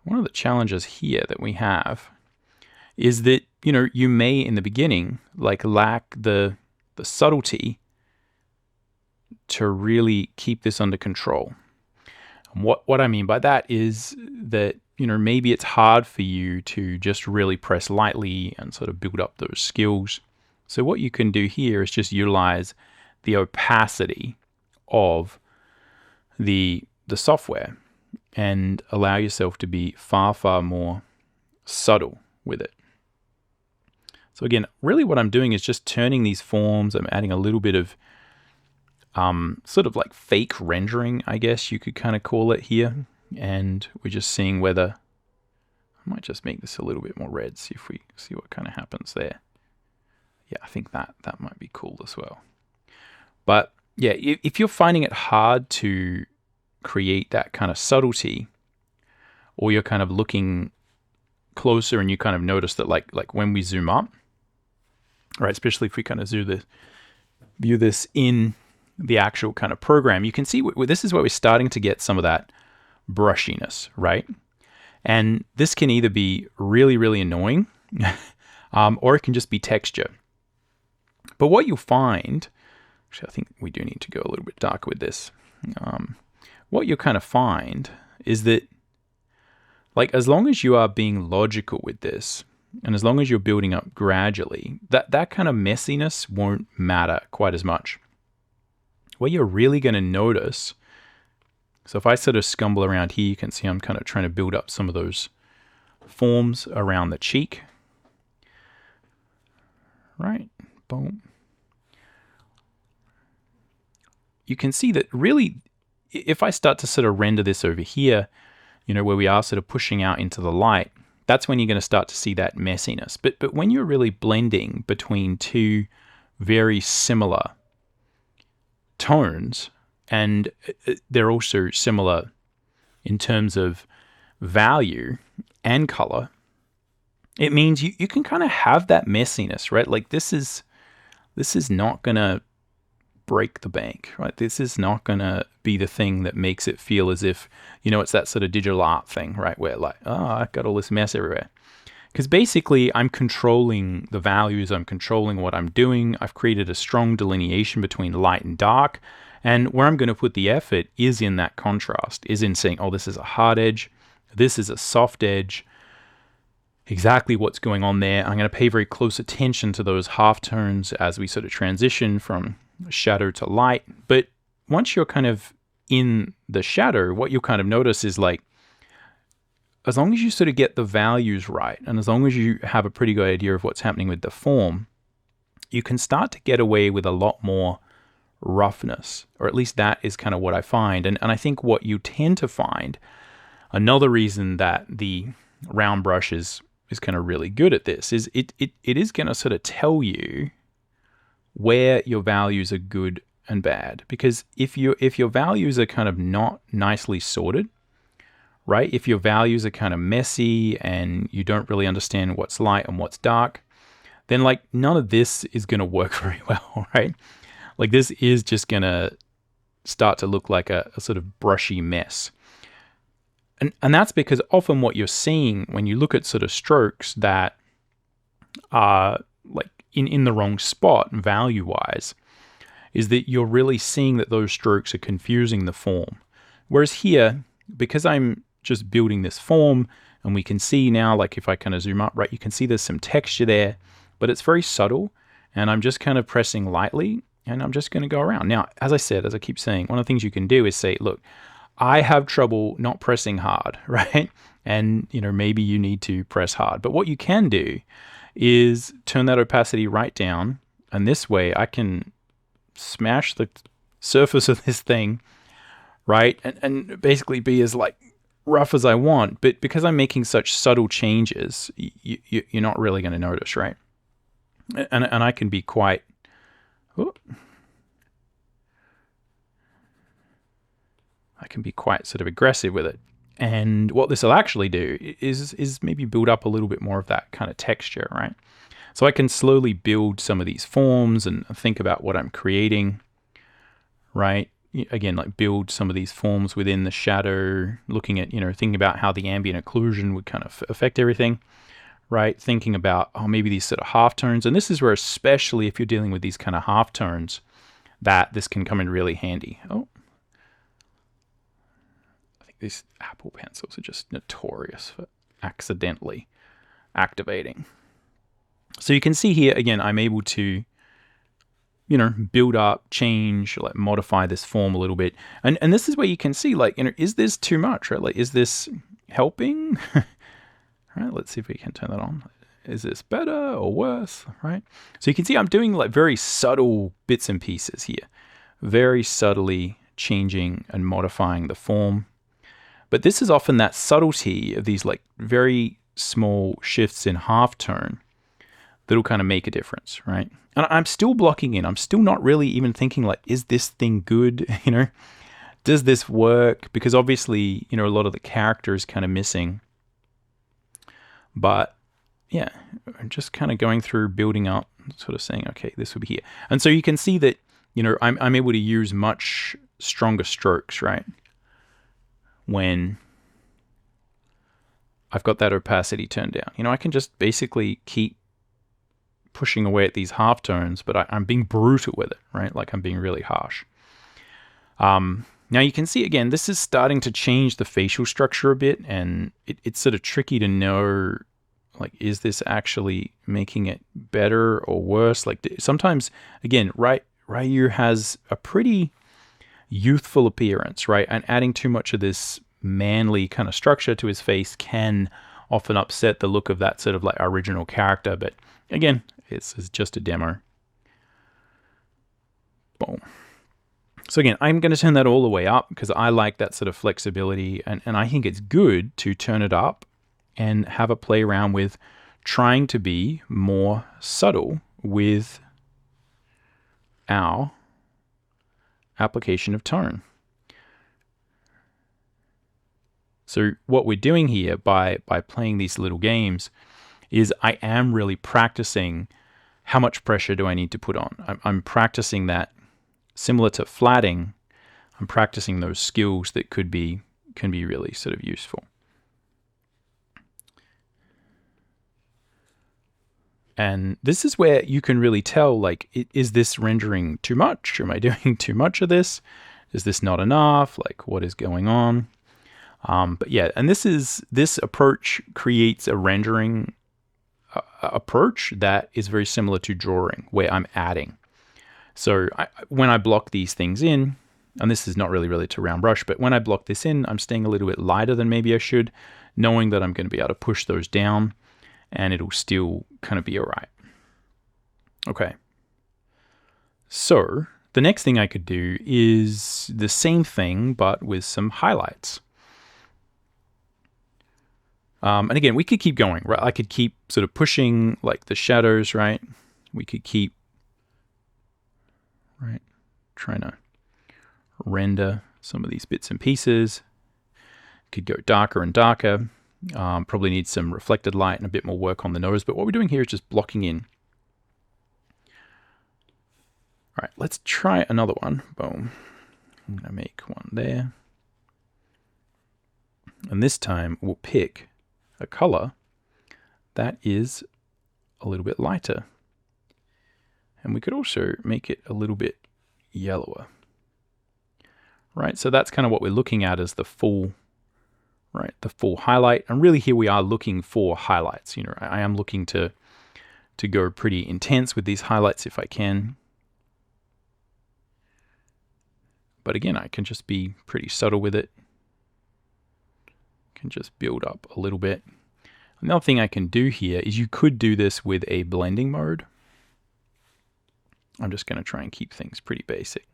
One of the challenges here that we have is that, you know, you may in the beginning like lack the subtlety to really keep this under control. And what I mean by that is that, you know, maybe it's hard for you to just really press lightly and sort of build up those skills. So what you can do here is just utilize the opacity of the software and allow yourself to be far, far more subtle with it. So again, really what I'm doing is just turning these forms. I'm adding a little bit of sort of like fake rendering, I guess you could kind of call it here. And we're just seeing whether, I might just make this a little bit more red, see if we see what kind of happens there. Yeah, I think that might be cool as well. But yeah, if you're finding it hard to create that kind of subtlety, or you're kind of looking closer and you kind of notice that like when we zoom up, right, especially if we kind of view this in the actual kind of program, you can see this is where we're starting to get some of that brushiness, right? And this can either be really, really annoying, or it can just be texture. But what you'll find, actually I think we do need to go a little bit darker with this. What you'll kind of find is that, like, as long as you are being logical with this, and as long as you're building up gradually, that kind of messiness won't matter quite as much. What you're really going to notice, so if I sort of scumble around here, you can see I'm kind of trying to build up some of those forms around the cheek. Right, boom. You can see that really, if I start to sort of render this over here, you know, where we are sort of pushing out into the light, that's when you're going to start to see that messiness. But when you're really blending between two very similar tones, and they're also similar in terms of value and color, it means you can kind of have that messiness, right? Like this is not going to break the bank, right? This is not going to be the thing that makes it feel as if, you know, it's that sort of digital art thing, right? Where like, oh, I've got all this mess everywhere. Because basically I'm controlling the values, I'm controlling what I'm doing. I've created a strong delineation between light and dark. And where I'm going to put the effort is in that contrast, is in saying, oh, this is a hard edge, this is a soft edge. Exactly what's going on there. I'm going to pay very close attention to those halftones as we sort of transition from shadow to light. But once you're kind of in the shadow, what you'll kind of notice is like, as long as you sort of get the values right, and as long as you have a pretty good idea of what's happening with the form, you can start to get away with a lot more roughness, or at least that is kind of what I find. And I think what you tend to find, another reason that the round brush is kind of really good at this, is it is going to sort of tell you where your values are good and bad. Because if your values are kind of not nicely sorted, right? If your values are kind of messy and you don't really understand what's light and what's dark, then like none of this is going to work very well, right? Like this is just going to start to look like a sort of brushy mess. And that's because often what you're seeing when you look at sort of strokes that are like in the wrong spot value-wise, is that you're really seeing that those strokes are confusing the form. Whereas here, because I'm just building this form, and we can see now, like if I kind of zoom up, right, you can see there's some texture there, but it's very subtle, and I'm just kind of pressing lightly, and I'm just going to go around. Now, as I said, as I keep saying, one of the things you can do is say, look, I have trouble not pressing hard, right? And, you know, maybe you need to press hard. But what you can do is turn that opacity right down, and this way I can smash the surface of this thing, right? And basically be as like rough as I want. But because I'm making such subtle changes, you're not really going to notice, right? And I can be quite... I can be quite sort of aggressive with it. And what this will actually do is maybe build up a little bit more of that kind of texture, right? So I can slowly build some of these forms and think about what I'm creating, right? Again, like build some of these forms within the shadow, looking at, you know, thinking about how the ambient occlusion would kind of affect everything, right? Thinking about, oh, maybe these sort of halftones. And this is where, especially if you're dealing with these kind of halftones, that this can come in really handy. Oh. These Apple pencils are just notorious for accidentally activating. So you can see here, again, I'm able to, you know, build up, change, like modify this form a little bit. And this is where you can see, like, you know, is this too much, right? Like, is this helping? Right, let's see if we can turn that on. Is this better or worse, right? So you can see I'm doing like very subtle bits and pieces here. Very subtly changing and modifying the form. But this is often that subtlety of these like very small shifts in halftone that'll kind of make a difference, right? And I'm still blocking in. I'm still not really even thinking like, is this thing good? You know, does this work? Because obviously, you know, a lot of the character is kind of missing. But yeah, I'm just kind of going through, building up, sort of saying, okay, this would be here. And so you can see that, you know, I'm able to use much stronger strokes, right? When I've got that opacity turned down. You know, I can just basically keep pushing away at these halftones, but I'm being brutal with it, right? Like I'm being really harsh. Now you can see, again, this is starting to change the facial structure a bit, and it's sort of tricky to know, like, is this actually making it better or worse? Like sometimes, again, RYU has a pretty youthful appearance, right? And adding too much of this manly kind of structure to his face can often upset the look of that sort of like original character. But again, it's just a demo. Boom. So again, I'm going to turn that all the way up because I like that sort of flexibility, and I think it's good to turn it up and have a play around with trying to be more subtle with our application of tone. So what we're doing here by playing these little games is I am really practicing how much pressure do I need to put on. I'm practicing that, similar to flatting. I'm practicing those skills that can be really sort of useful. And this is where you can really tell, like, is this rendering too much? Am I doing too much of this? Is this not enough? Like, what is going on? But yeah, and this approach creates a rendering approach that is very similar to drawing, where I'm adding. So when I block these things in, and this is not really to round brush, but when I block this in, I'm staying a little bit lighter than maybe I should, knowing that I'm going to be able to push those down and it'll still kind of be all right. Okay. So the next thing I could do is the same thing, but with some highlights. And again, we could keep going, right? I could keep sort of pushing like the shadows, right? We could keep, right, trying to render some of these bits and pieces. Could go darker and darker. Probably need some reflected light and a bit more work on the nose. But what we're doing here is just blocking in. All right, let's try another one. Boom. I'm going to make one there. And this time we'll pick a color that is a little bit lighter. And we could also make it a little bit yellower. Right, so that's kind of what we're looking at as the full, right, the full highlight. And really here we are looking for highlights. You know, I am looking to go pretty intense with these highlights if I can. But again, I can just be pretty subtle with it. Can just build up a little bit. Another thing I can do here is you could do this with a blending mode. I'm just going to try and keep things pretty basic.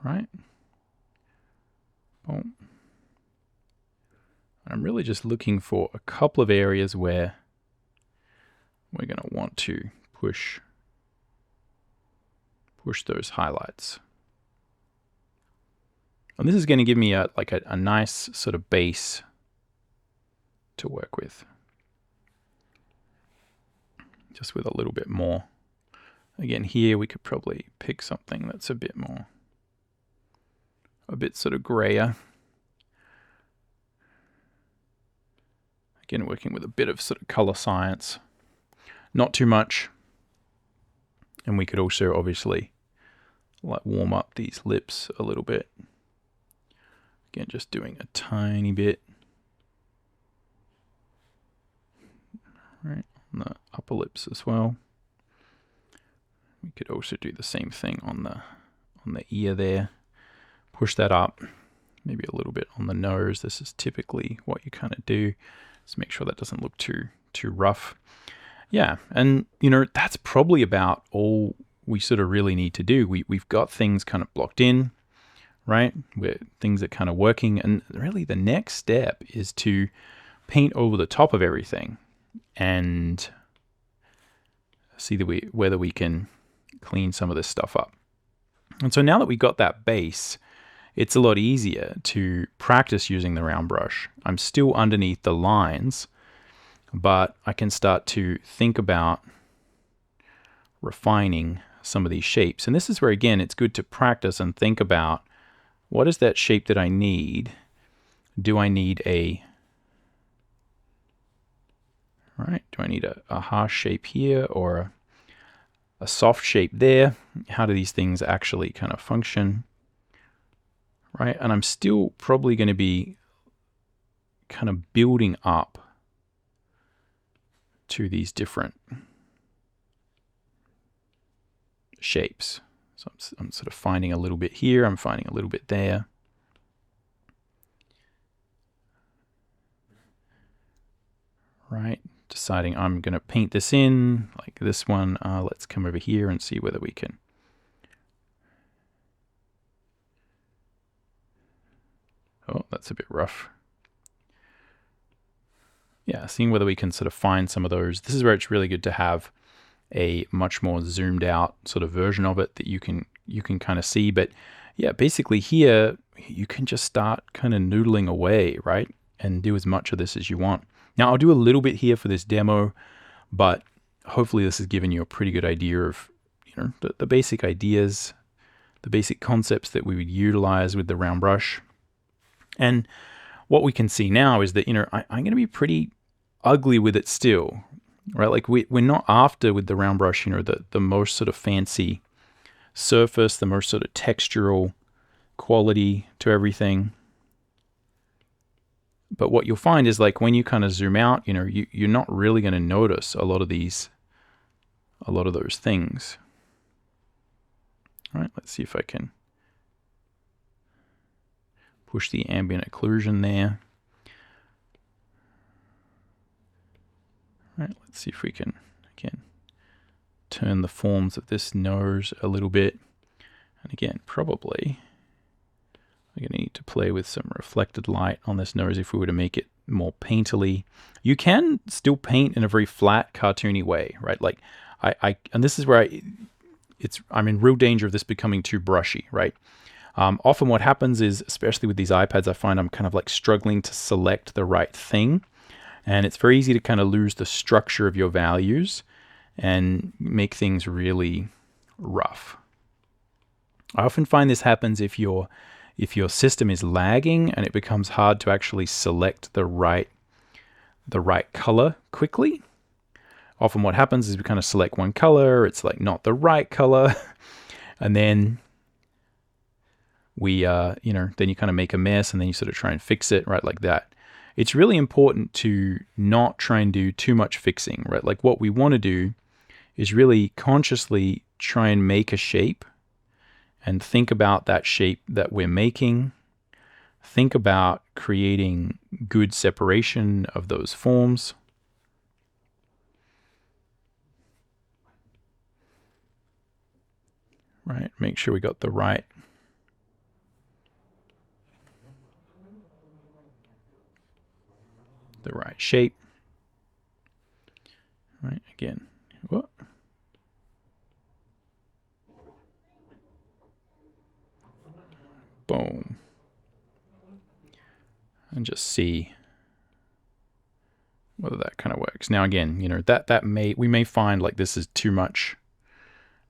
Right? Boom. I'm really just looking for a couple of areas where we're going to want to push those highlights. And this is going to give me a nice sort of base to work with. Just with a little bit more. Again, here we could probably pick something that's a bit sort of grayer. Again, working with a bit of sort of color science. Not too much. And we could also obviously warm up these lips a little bit. Again, just doing a tiny bit. Right, on the upper lips as well. We could also do the same thing on the ear there. Push that up, maybe a little bit on the nose. This is typically what you kind of do. Just make sure that doesn't look too rough. Yeah, and you know, that's probably about all we sort of really need to do. We've got things kind of blocked in, right? Where things are kind of working, and really the next step is to paint over the top of everything and see whether we can clean some of this stuff up. And so now that we got that base, it's a lot easier to practice using the round brush. I'm still underneath the lines, but I can start to think about refining some of these shapes. And this is where, again, it's good to practice and think about, what is that shape that I need? Do I need a harsh shape here or a soft shape there? How do these things actually kind of function? Right, and I'm still probably going to be kind of building up to these different shapes. So I'm sort of finding a little bit here, I'm finding a little bit there. Right, deciding I'm going to paint this in, like this one. Let's come over here and see whether we can. Oh, that's a bit rough. Yeah, seeing whether we can sort of find some of those. This is where it's really good to have a much more zoomed out sort of version of it that you can kind of see. But yeah, basically here you can just start kind of noodling away, right? And do as much of this as you want. Now I'll do a little bit here for this demo, but hopefully this has given you a pretty good idea of, you know, the basic ideas, the basic concepts that we would utilize with the round brush. And what we can see now is that, you know, I'm going to be pretty ugly with it still, right? Like we're not after, with the round brush, you know, the most sort of fancy surface, the most sort of textural quality to everything. But what you'll find is, like, when you kind of zoom out, you know, you're not really going to notice a lot of those things. All right, let's see if I can push the ambient occlusion there. All right, let's see if we can, again, turn the forms of this nose a little bit. And again, probably we're going to need to play with some reflected light on this nose if we were to make it more painterly. You can still paint in a very flat, cartoony way, right? Like and this is where I'm in real danger of this becoming too brushy, right? Often what happens is, especially with these iPads, I find I'm kind of like struggling to select the right thing. And it's very easy to kind of lose the structure of your values and make things really rough. I often find this happens if you're if your system is lagging and it becomes hard to actually select the right color quickly. Often what happens is we kind of select one color, it's like not the right color, and then we, then you kind of make a mess and then you sort of try and fix it, right, like that. It's really important to not try and do too much fixing, right? Like what we want to do is really consciously try and make a shape and think about that shape that we're making. Think about creating good separation of those forms. Right, make sure we got the right shape. Right, again, what? Boom. And just see whether that kind of works. Now again, we may find like this is too much,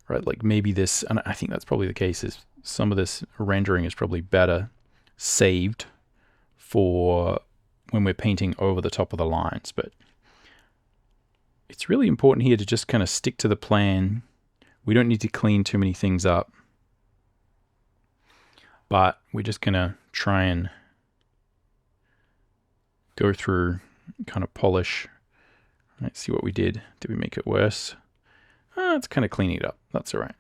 right? Like maybe this, and I think that's probably the case, is some of this rendering is probably better saved for when we're painting over the top of the lines. But it's really important here to just kind of stick to the plan. We don't need to clean too many things up, but we're just gonna try and go through, kind of polish. Let's see what we did. Did we make it worse? It's kind of cleaning it up. That's all right.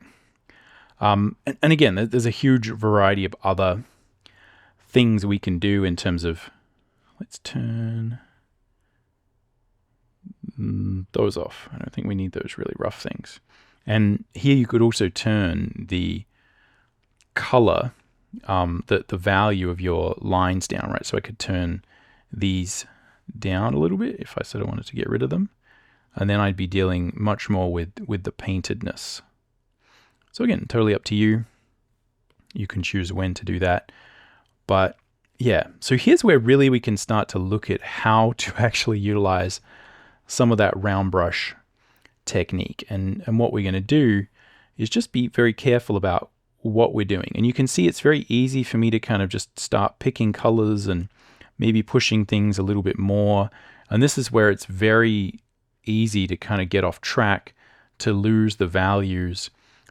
And again, there's a huge variety of other things we can do in terms of, let's turn those off. I don't think we need those really rough things. And here you could also turn the color, the value of your lines down, right? So I could turn these down a little bit if I sort of wanted to get rid of them. And then I'd be dealing much more with the paintedness. So again, totally up to you. You can choose when to do that. But yeah, so here's where really we can start to look at how to actually utilize some of that round brush technique. And what we're going to do is just be very careful about what we're doing. And you can see it's very easy for me to kind of just start picking colors and maybe pushing things a little bit more. And this is where it's very easy to kind of get off track, to lose the values,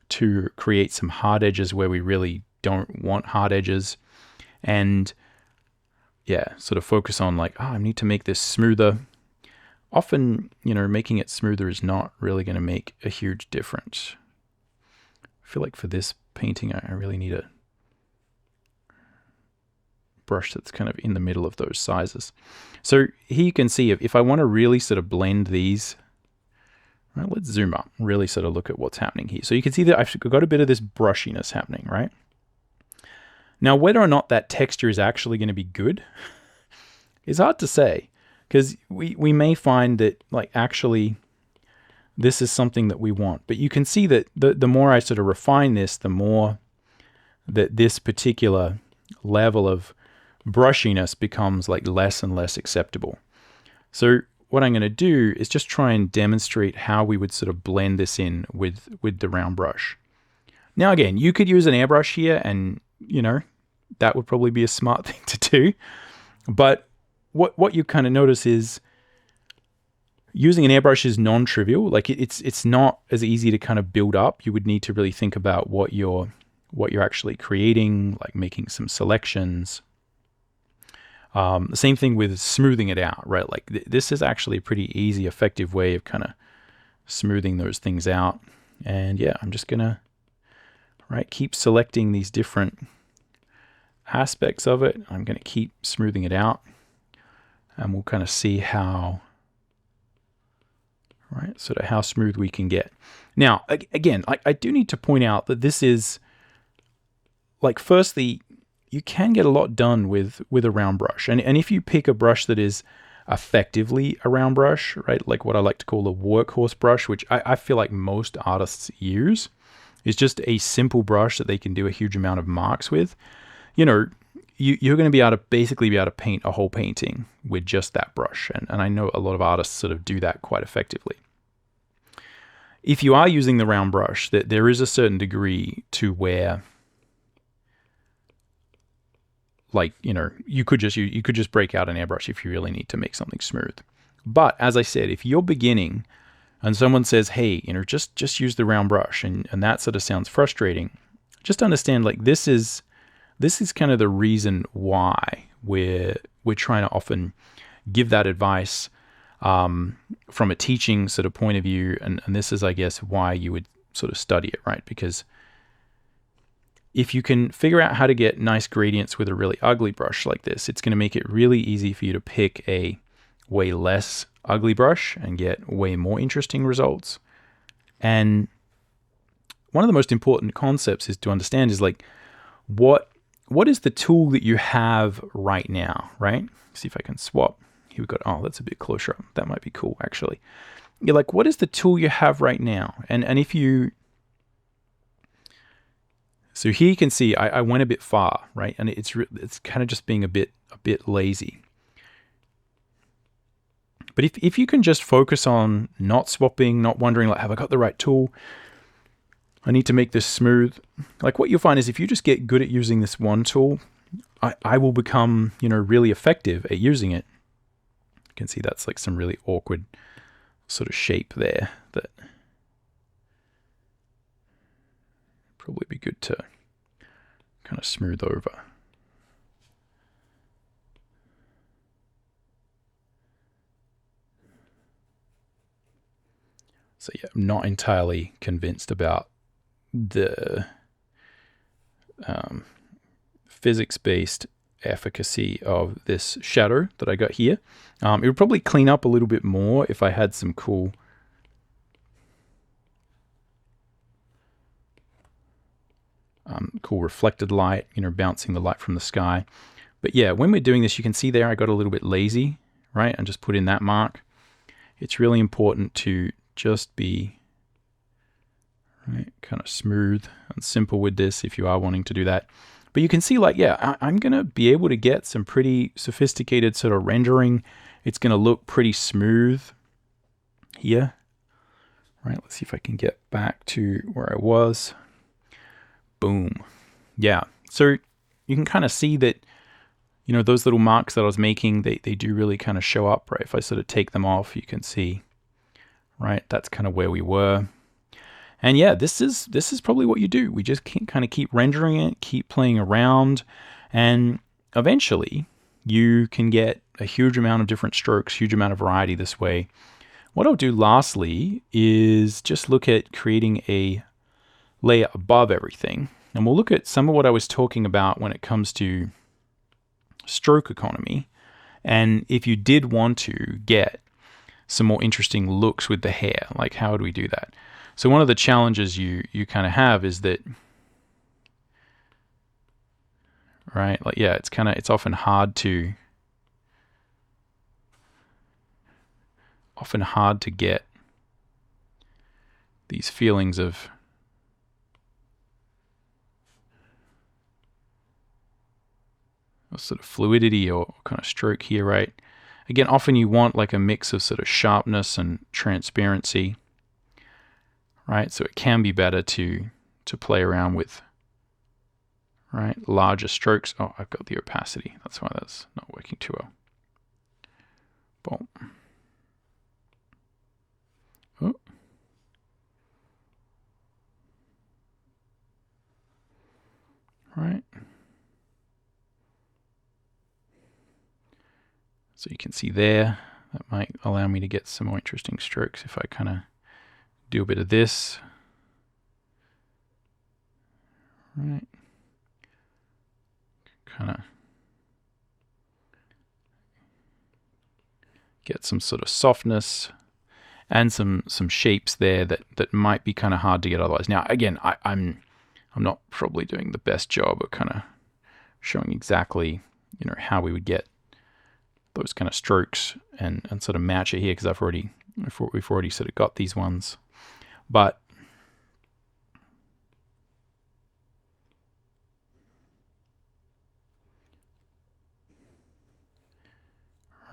to create some hard edges where we really don't want hard edges. And yeah, sort of focus on like, I need to make this smoother. Often, making it smoother is not really going to make a huge difference. I feel like for this painting, I really need a brush that's kind of in the middle of those sizes. So here you can see if I want to really sort of blend these, right, let's zoom up, really sort of look at what's happening here. So you can see that I've got a bit of this brushiness happening, right? Now, whether or not that texture is actually going to be good is hard to say, because we may find that like actually this is something that we want. But you can see that the more I sort of refine this, the more that this particular level of brushiness becomes like less and less acceptable. So what I'm going to do is just try and demonstrate how we would sort of blend this in with the round brush. Now again, you could use an airbrush here and that would probably be a smart thing to do. But what you kind of notice is using an airbrush is non-trivial. Like it's not as easy to kind of build up. You would need to really think about what you're actually creating, like making some selections. The same thing with smoothing it out, right? Like this is actually a pretty easy, effective way of kind of smoothing those things out. And yeah, I'm just gonna, keep selecting these different aspects of it. I'm gonna keep smoothing it out, and we'll kind of see how, sort of how smooth we can get. Now, again, I do need to point out that this is, like, firstly, you can get a lot done with a round brush. And if you pick a brush that is effectively a round brush, right, like what I like to call a workhorse brush, which I feel like most artists use, is just a simple brush that they can do a huge amount of marks with. You're going to be able to basically paint a whole painting with just that brush. And I know a lot of artists sort of do that quite effectively. If you are using the round brush, there is a certain degree to where like, you know, you could just break out an airbrush if you really need to make something smooth. But as I said, if you're beginning and someone says, hey, you know, just use the round brush, and that sort of sounds frustrating, just understand, like, this is kind of the reason why we're trying to often give that advice from a teaching sort of point of view, and this is, I guess, why you would sort of study it, right? Because if you can figure out how to get nice gradients with a really ugly brush like this, it's going to make it really easy for you to pick a way less ugly brush and get way more interesting results. And one of the most important concepts is to understand is, like, what is the tool that you have right now, right? See if I can swap. Here we got, oh, that's a bit closer up. That might be cool, actually. You're like, what is the tool you have right now? And if you, so here you can see I went a bit far, right? And it's kind of just being a bit lazy. But if you can just focus on not swapping, not wondering, like, have I got the right tool? I need to make this smooth. Like, what you'll find is if you just get good at using this one tool, I will become, you know, really effective at using it. You can see that's like some really awkward sort of shape there that probably be good to kind of smooth over. So yeah, I'm not entirely convinced about the physics-based efficacy of this shadow that I got here. It would probably clean up a little bit more if I had some cool reflected light, you know, bouncing the light from the sky. But yeah, when we're doing this, you can see there I got a little bit lazy, right? And just put in that mark. It's really important to just be kind of smooth and simple with this if you are wanting to do that. But you can see, like, yeah, I'm going to be able to get some pretty sophisticated sort of rendering. It's going to look pretty smooth here. Right, let's see if I can get back to where I was. Boom. Yeah, so you can kind of see that, you know, those little marks that I was making, they do really kind of show up, right? If I sort of take them off, you can see, right, that's kind of where we were. And yeah, this is probably what you do. We just kind of keep rendering it, keep playing around, and eventually you can get a huge amount of different strokes, huge amount of variety this way. What I'll do lastly is just look at creating a layer above everything. And we'll look at some of what I was talking about when it comes to stroke economy. And if you did want to get some more interesting looks with the hair, like, how would we do that? So one of the challenges you kind of have is that, right, like, yeah, it's often hard to get these feelings of sort of fluidity or kind of stroke here, right? Again, often you want like a mix of sort of sharpness and transparency, right? So it can be better to play around with, right, larger strokes. Oh, I've got the opacity. That's why that's not working too well. Boom. Oh. Right. So you can see there, that might allow me to get some more interesting strokes if I kind of do a bit of this. Right. Kind of get some sort of softness and some shapes there that might be kind of hard to get otherwise. Now, again, I'm not probably doing the best job of kind of showing exactly, you know, how we would get those kind of strokes and sort of match it here, because we've already sort of got these ones. But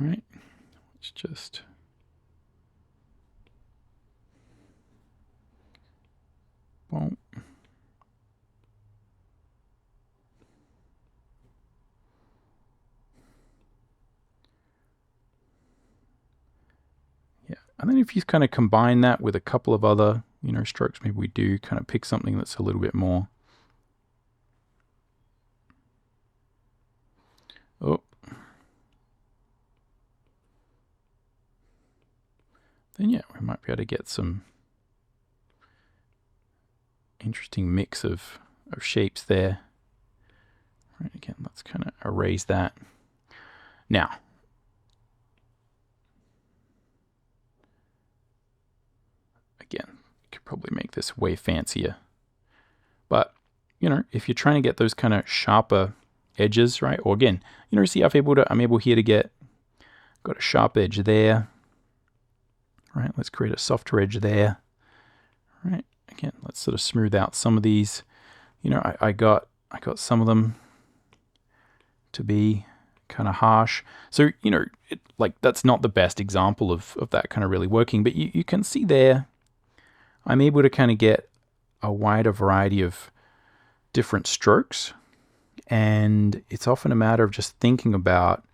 all right, let's just boom. And then if you kind of combine that with a couple of other, you know, strokes, maybe we do kind of pick something that's a little bit more. Oh. Then yeah, we might be able to get some interesting mix of shapes there. Right, again, let's kind of erase that. Now, again, you could probably make this way fancier. But, you know, if you're trying to get those kind of sharper edges, right? Or again, you know, see, I'm able here to got a sharp edge there. Right, let's create a softer edge there. Right, again, let's sort of smooth out some of these. You know, I got some of them to be kind of harsh. So, you know, like that's not the best example of that kind of really working, but you can see there, I'm able to kind of get a wider variety of different strokes. And it's often a matter of just thinking about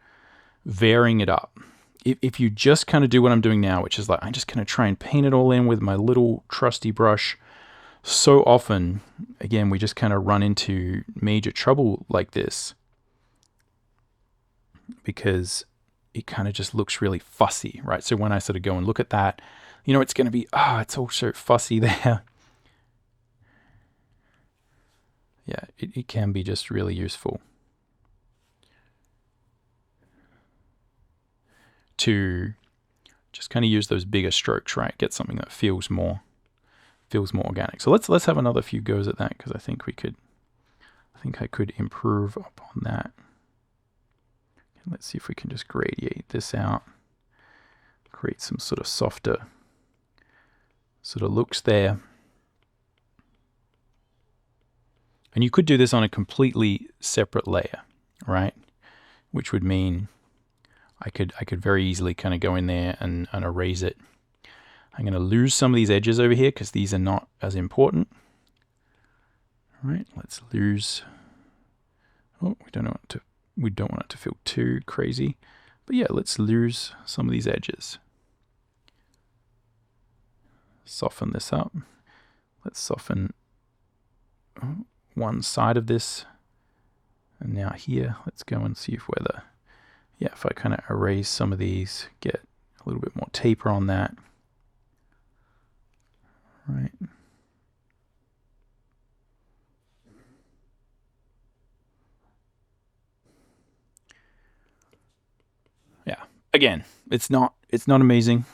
varying it up. If you just kind of do what I'm doing now, which is like, I'm just going to try and paint it all in with my little trusty brush. So often, again, we just kind of run into major trouble like this because it kind of just looks really fussy, right? So when I sort of go and look at that, you know, it's going to be, it's all so fussy there. Yeah, it can be just really useful to just kind of use those bigger strokes, right? Get something that feels more organic. So let's have another few goes at that, because I think I could improve upon that. And let's see if we can just gradiate this out, create some sort of softer sort of looks there. And you could do this on a completely separate layer, right? Which would mean I could very easily kind of go in there and erase it. I'm going to lose some of these edges over here because these are not as important. All right, let's lose. Oh, we don't want it to feel too crazy, but yeah, let's lose some of these edges. Soften this up. Let's soften one side of this, and now here, let's go and see if whether, yeah, if I kind of erase some of these, get a little bit more taper on that. Right. Yeah. Again, it's not amazing,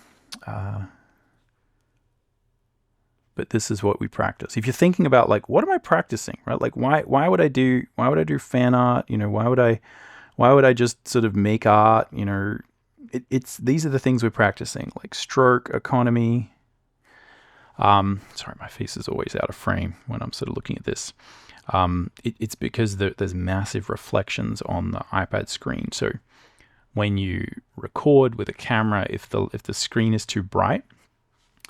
but this is what we practice. If you're thinking about like, what am I practicing, right? Like, why would I do fan art? You know, why would I just sort of make art? You know, these are the things we're practicing, like stroke economy. Sorry, my face is always out of frame when I'm sort of looking at this. It's because there's massive reflections on the iPad screen. So when you record with a camera, if the screen is too bright,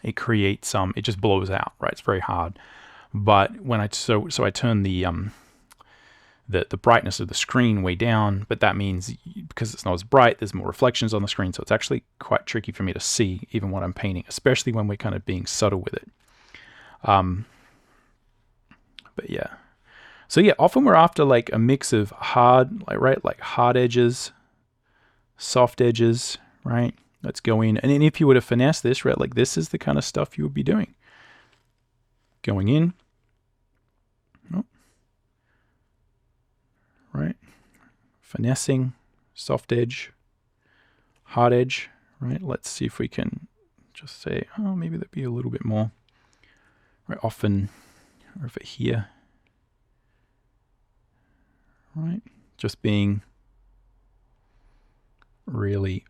it creates it just blows out, right? It's very hard. But when I turn the brightness of the screen way down, but that means because it's not as bright, there's more reflections on the screen, so it's actually quite tricky for me to see even what I'm painting, especially when we're kind of being subtle with it. But yeah, so yeah, often we're after like a mix of hard edges, soft edges, right? Let's go in, and then if you were to finesse this, right, like this is the kind of stuff you would be doing. Going in. Right, finessing, soft edge, hard edge, right? Let's see if we can just say, oh, maybe that'd be a little bit more, right? Often over here, right? Just being really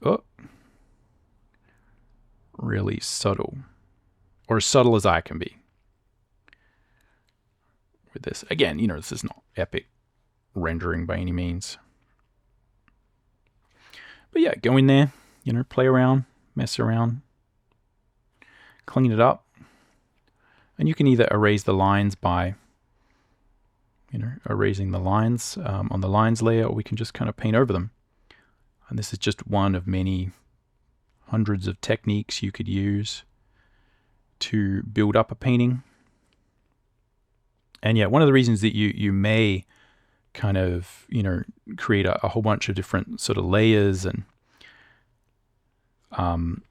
subtle, or as subtle as I can be with this. Again, you know, this is not epic rendering by any means, but yeah, go in there, you know, play around, mess around, clean it up, and you can either erase the lines by, you know, erasing the lines on the lines layer, or we can just kind of paint over them. And this is just one of many hundreds of techniques you could use to build up a painting. And yeah, one of the reasons that you may kind of, create a whole bunch of different sort of layers and kind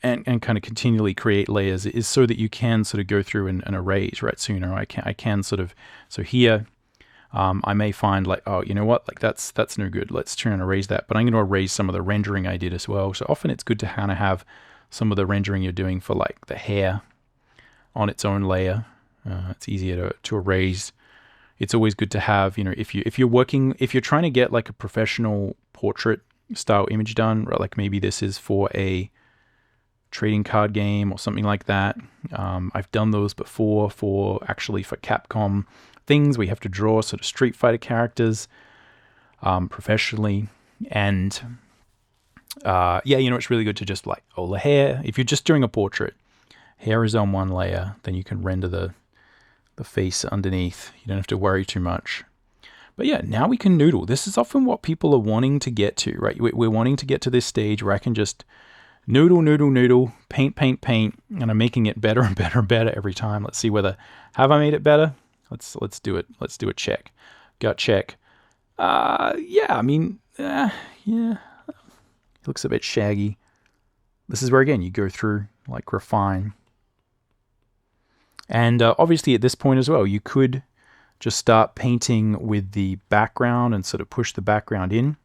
of continually create layers is so that you can sort of go through and erase, right? So, I can sort of, so here, I may find like, oh, you know what, like that's no good. Let's try and erase that. But I'm going to erase some of the rendering I did as well. So often it's good to kind of have some of the rendering you're doing for like the hair on its own layer. It's easier to erase. It's always good to have, if you're trying to get like a professional portrait style image done, right? Like maybe this is for a trading card game or something like that. I've done those before for Capcom things. We have to draw sort of Street Fighter characters professionally. And yeah, it's really good to just like, the hair. If you're just doing a portrait, hair is on one layer, then you can render the face underneath. You don't have to worry too much. But yeah, now we can noodle. This is often what people are wanting to get to, right? We're wanting to get to this stage where I can just noodle, paint, and I'm making it better and better and better every time. Let's see whether, have I made it better? Let's do it. Let's do a check. Gut check. Yeah, I mean, yeah. It looks a bit shaggy. This is where, again, you go through, like, refine. And obviously at this point as well, you could just start painting with the background and sort of push the background in.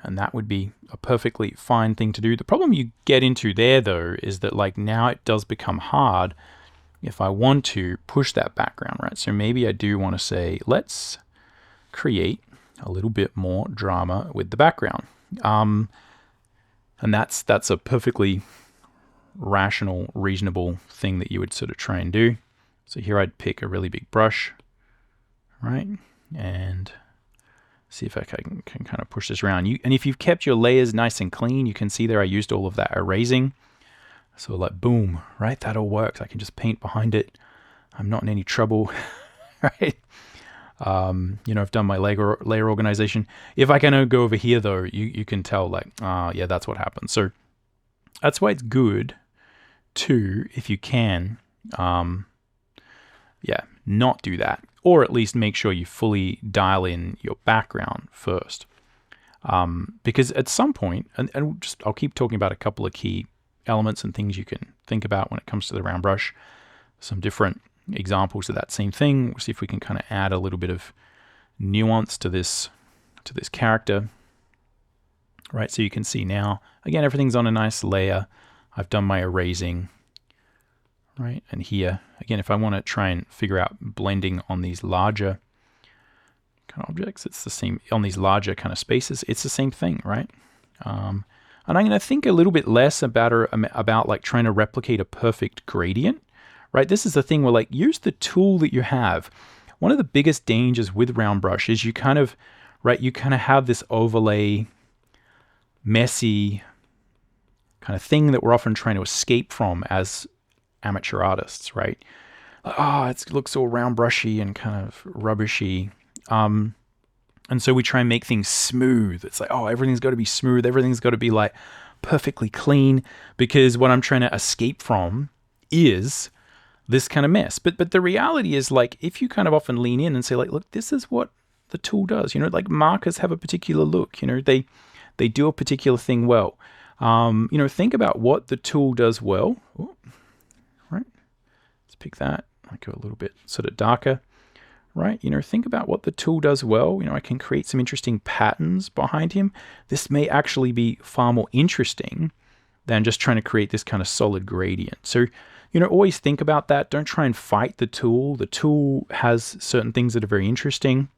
And that would be a perfectly fine thing to do. The problem you get into there, though, is that like now it does become hard if I want to push that background, right? So maybe I do want to say, let's create a little bit more drama with the background. And that's a perfectly rational, reasonable thing that you would sort of try and do. So here I'd pick a really big brush, right? And see if I can kind of push this around. And if you've kept your layers nice and clean, you can see there I used all of that erasing. So like, boom, right? That all works. I can just paint behind it. I'm not in any trouble, right? I've done my layer organization. If I kind of go over here though, you can tell like, yeah, that's what happens. So that's why it's good to, if you can, not do that. Or at least make sure you fully dial in your background first. Because at some point, and I'll keep talking about a couple of key elements and things you can think about when it comes to the round brush. Some different examples of that same thing. We'll see if we can kind of add a little bit of nuance to this character. Right, so you can see now, again, everything's on a nice layer. I've done my erasing. Right, and here, again, if I want to try and figure out blending on these larger kind of objects, it's the same, on these larger kind of spaces, it's the same thing, right? And I'm going to think a little bit less about like trying to replicate a perfect gradient, right? This is the thing where like, use the tool that you have. One of the biggest dangers with round brush is you kind of have this overlay, messy kind of thing that we're often trying to escape from as amateur artists, right? It looks all round brushy and kind of rubbishy. And so we try and make things smooth. It's like, everything's got to be smooth. Everything's got to be like perfectly clean, because what I'm trying to escape from is this kind of mess. But the reality is, like, if you kind of often lean in and say like, look, this is what the tool does, like markers have a particular look, they do a particular thing well. Think about what the tool does well. Ooh. Right, let's pick that. I go a little bit sort of darker, right? Think about what the tool does well. I can create some interesting patterns behind him. This may actually be far more interesting than just trying to create this kind of solid gradient. So, always think about that. Don't try and fight the tool. The tool has certain things that are very interesting.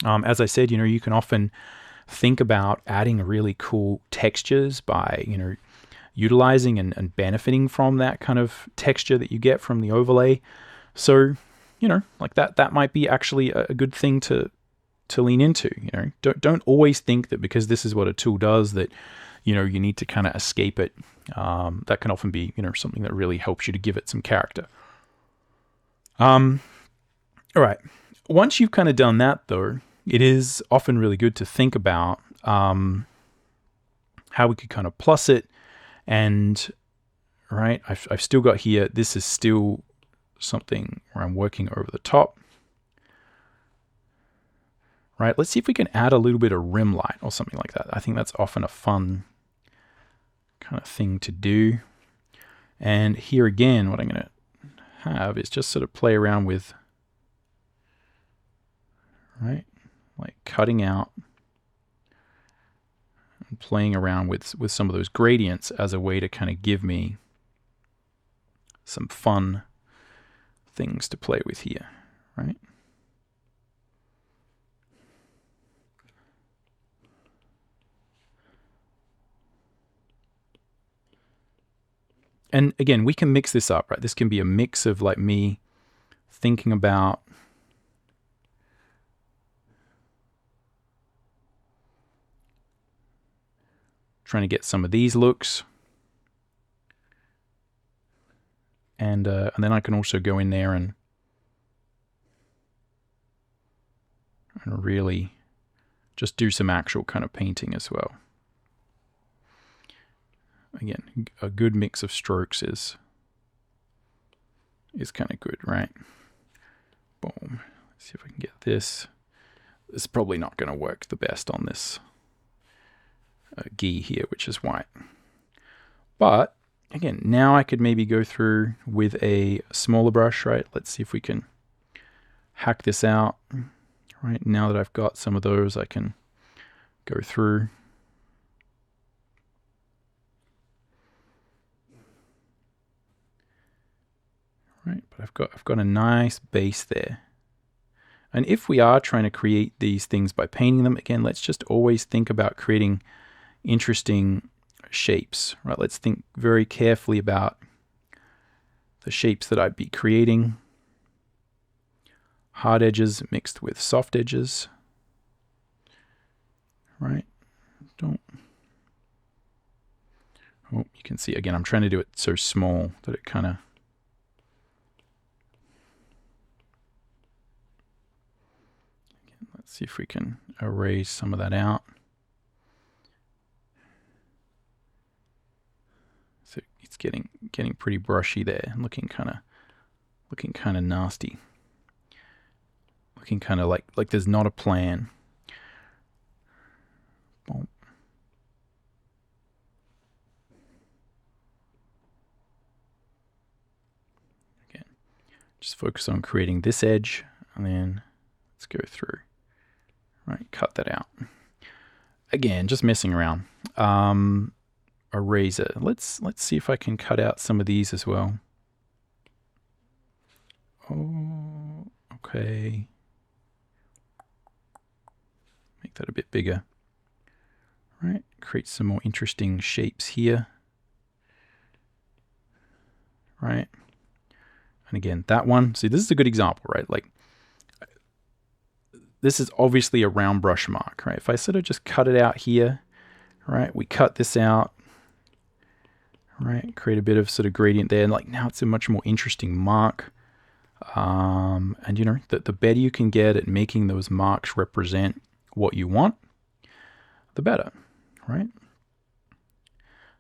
As I said, you can often think about adding really cool textures by, utilizing and benefiting from that kind of texture that you get from the overlay. So, like that might be actually a good thing to lean into. Don't always think that because this is what a tool does that, you need to kind of escape it. That can often be, something that really helps you to give it some character. All right. Once you've kind of done that though, it is often really good to think about, how we could kind of plus it. And right, I've still got here, this is still something where I'm working over the top. Right, let's see if we can add a little bit of rim light or something like that. I think that's often a fun kind of thing to do. And here again, what I'm going to have is just sort of play around with, right, like cutting out and playing around with some of those gradients as a way to kind of give me some fun things to play with here, right? And again, we can mix this up, right? This can be a mix of like me thinking about trying to get some of these looks. And then I can also go in there and really just do some actual kind of painting as well. Again, a good mix of strokes is kind of good, right? Boom. Let's see if I can get this. This is probably not going to work the best on this gi here, which is white. But again, now I could maybe go through with a smaller brush, right? Let's see if we can hack this out. Right, now that I've got some of those, I can go through. Right, but I've got a nice base there. And if we are trying to create these things by painting them, again, let's just always think about creating interesting shapes, right? Let's think very carefully about the shapes that I'd be creating. Hard edges mixed with soft edges, right? Oh, you can see, again, I'm trying to do it so small that it kind of let's see if we can erase some of that out. So it's getting pretty brushy there, and looking kind of nasty. Looking kind of like there's not a plan. Boom. Again, just focus on creating this edge, and then let's go through. Right, cut that out. Again, just messing around. Eraser. Let's see if I can cut out some of these as well. Oh, okay. Make that a bit bigger. Right, create some more interesting shapes here. Right, and again, that one. See, this is a good example, right? Like, this is obviously a round brush mark, right? If I sort of just cut it out here, right? We cut this out, right? Create a bit of sort of gradient there, and like now it's a much more interesting mark. And you know, the better you can get at making those marks represent what you want, the better, right?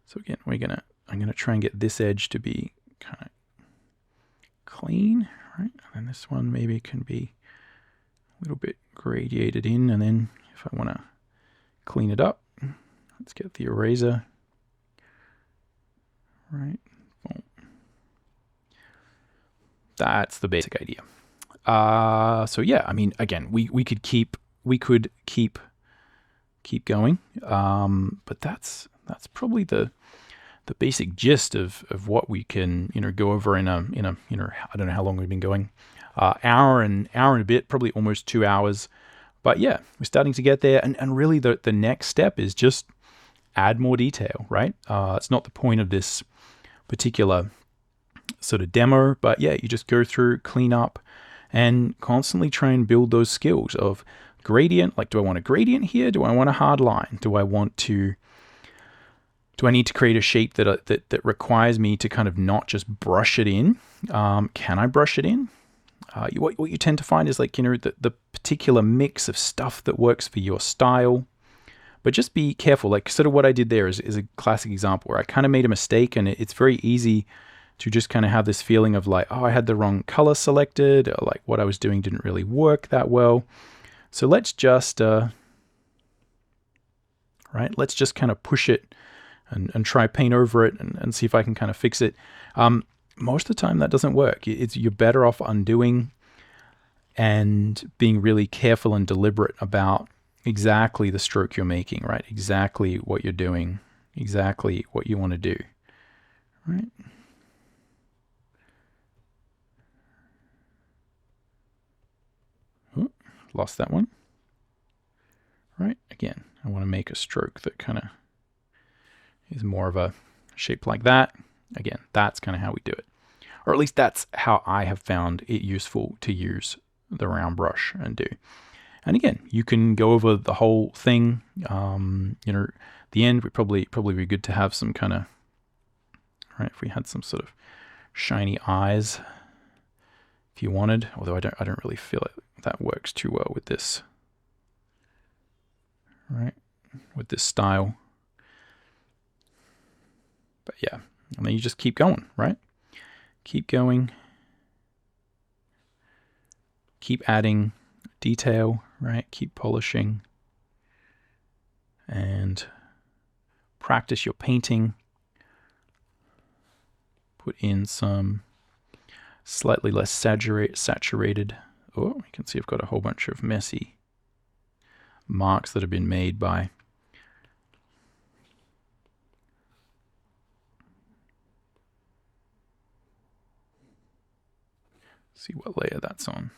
So again, I'm gonna try and get this edge to be kind of clean, right? And this one maybe can be a little bit gradiated in, and then if I want to clean it up, let's get the eraser. Right. Boom. That's the basic idea. So yeah, I mean, again, we could keep going, but that's probably the basic gist of what we can go over in a I don't know how long we've been going, hour and a bit, probably almost 2 hours. But yeah, we're starting to get there, and really the next step is just add more detail, right? It's not the point of this particular sort of demo, but yeah, you just go through, clean up, and constantly try and build those skills of gradient. Like, do I want a gradient here? Do I want a hard line? Do I need to create a shape that requires me to kind of not just brush it in? Can I brush it in? What you tend to find is, like, the particular mix of stuff that works for your style But just be careful. Like sort of what I did there is a classic example where I kind of made a mistake, and it's very easy to just kind of have this feeling of like, oh, I had the wrong color selected, or like what I was doing didn't really work that well. So let's just, let's just kind of push it and try paint over it and see if I can kind of fix it. Most of the time that doesn't work. You're better off undoing and being really careful and deliberate about exactly the stroke you're making, right? Exactly what you're doing, exactly what you want to do, right? Oh, lost that one. Right, again, I want to make a stroke that kind of is more of a shape like that. Again, that's kind of how we do it. Or at least that's how I have found it useful to use the round brush and do. And again, you can go over the whole thing. At the end, would probably be good to have some kind of, right, if we had some sort of shiny eyes, if you wanted, although I don't really feel it that works too well with this. Right, with this style. But yeah, and then you just keep going, right? Keep going. Keep adding detail, right? Keep polishing. And practice your painting. Put in some slightly less saturated. Oh, you can see I've got a whole bunch of messy marks that have been made by see what layer that's on.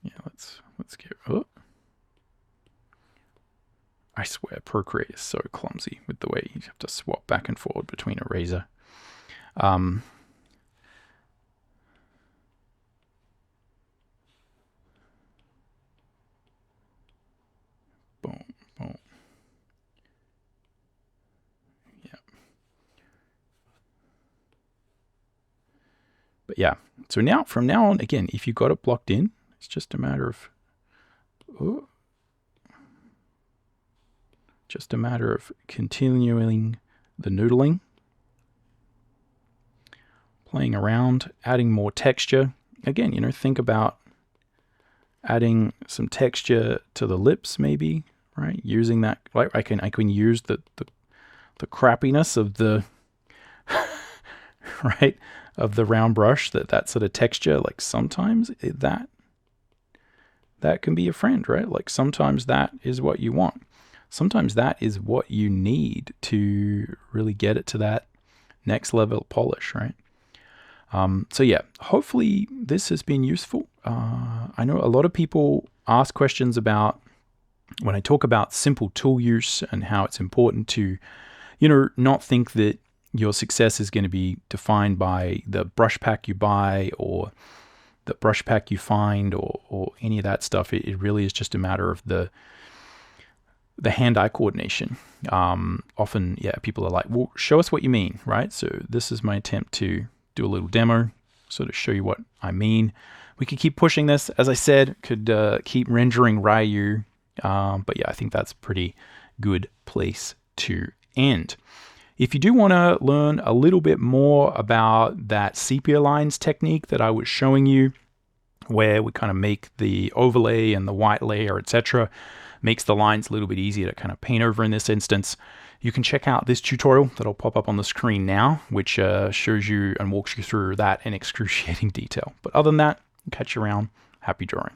Yeah, let's get, oh. I swear Procreate is so clumsy with the way you have to swap back and forward between a razor. Boom, boom. Yeah. But yeah, so now, from now on, again, if you've got it blocked in, it's just a matter of, continuing the noodling, playing around, adding more texture. Again, think about adding some texture to the lips, maybe, right? Using that, like I can use the crappiness of the right, of the round brush, that sort of texture. Like sometimes that can be a friend, right? Like sometimes that is what you want. Sometimes that is what you need to really get it to that next level polish, right? So yeah, hopefully this has been useful. I know a lot of people ask questions about when I talk about simple tool use and how it's important to, not think that your success is going to be defined by the brush pack you buy or the brush pack you find or any of that stuff. It really is just a matter of the hand-eye coordination. Often, yeah, people are like, well, show us what you mean, right? So this is my attempt to do a little demo, sort of show you what I mean. We could keep pushing this, as I said, could keep rendering RYU, but yeah, I think that's a pretty good place to end. If you do want to learn a little bit more about that sepia lines technique that I was showing you, where we kind of make the overlay and the white layer, etc., makes the lines a little bit easier to kind of paint over in this instance, you can check out this tutorial that'll pop up on the screen now, which shows you and walks you through that in excruciating detail. But other than that, I'll catch you around. Happy drawing.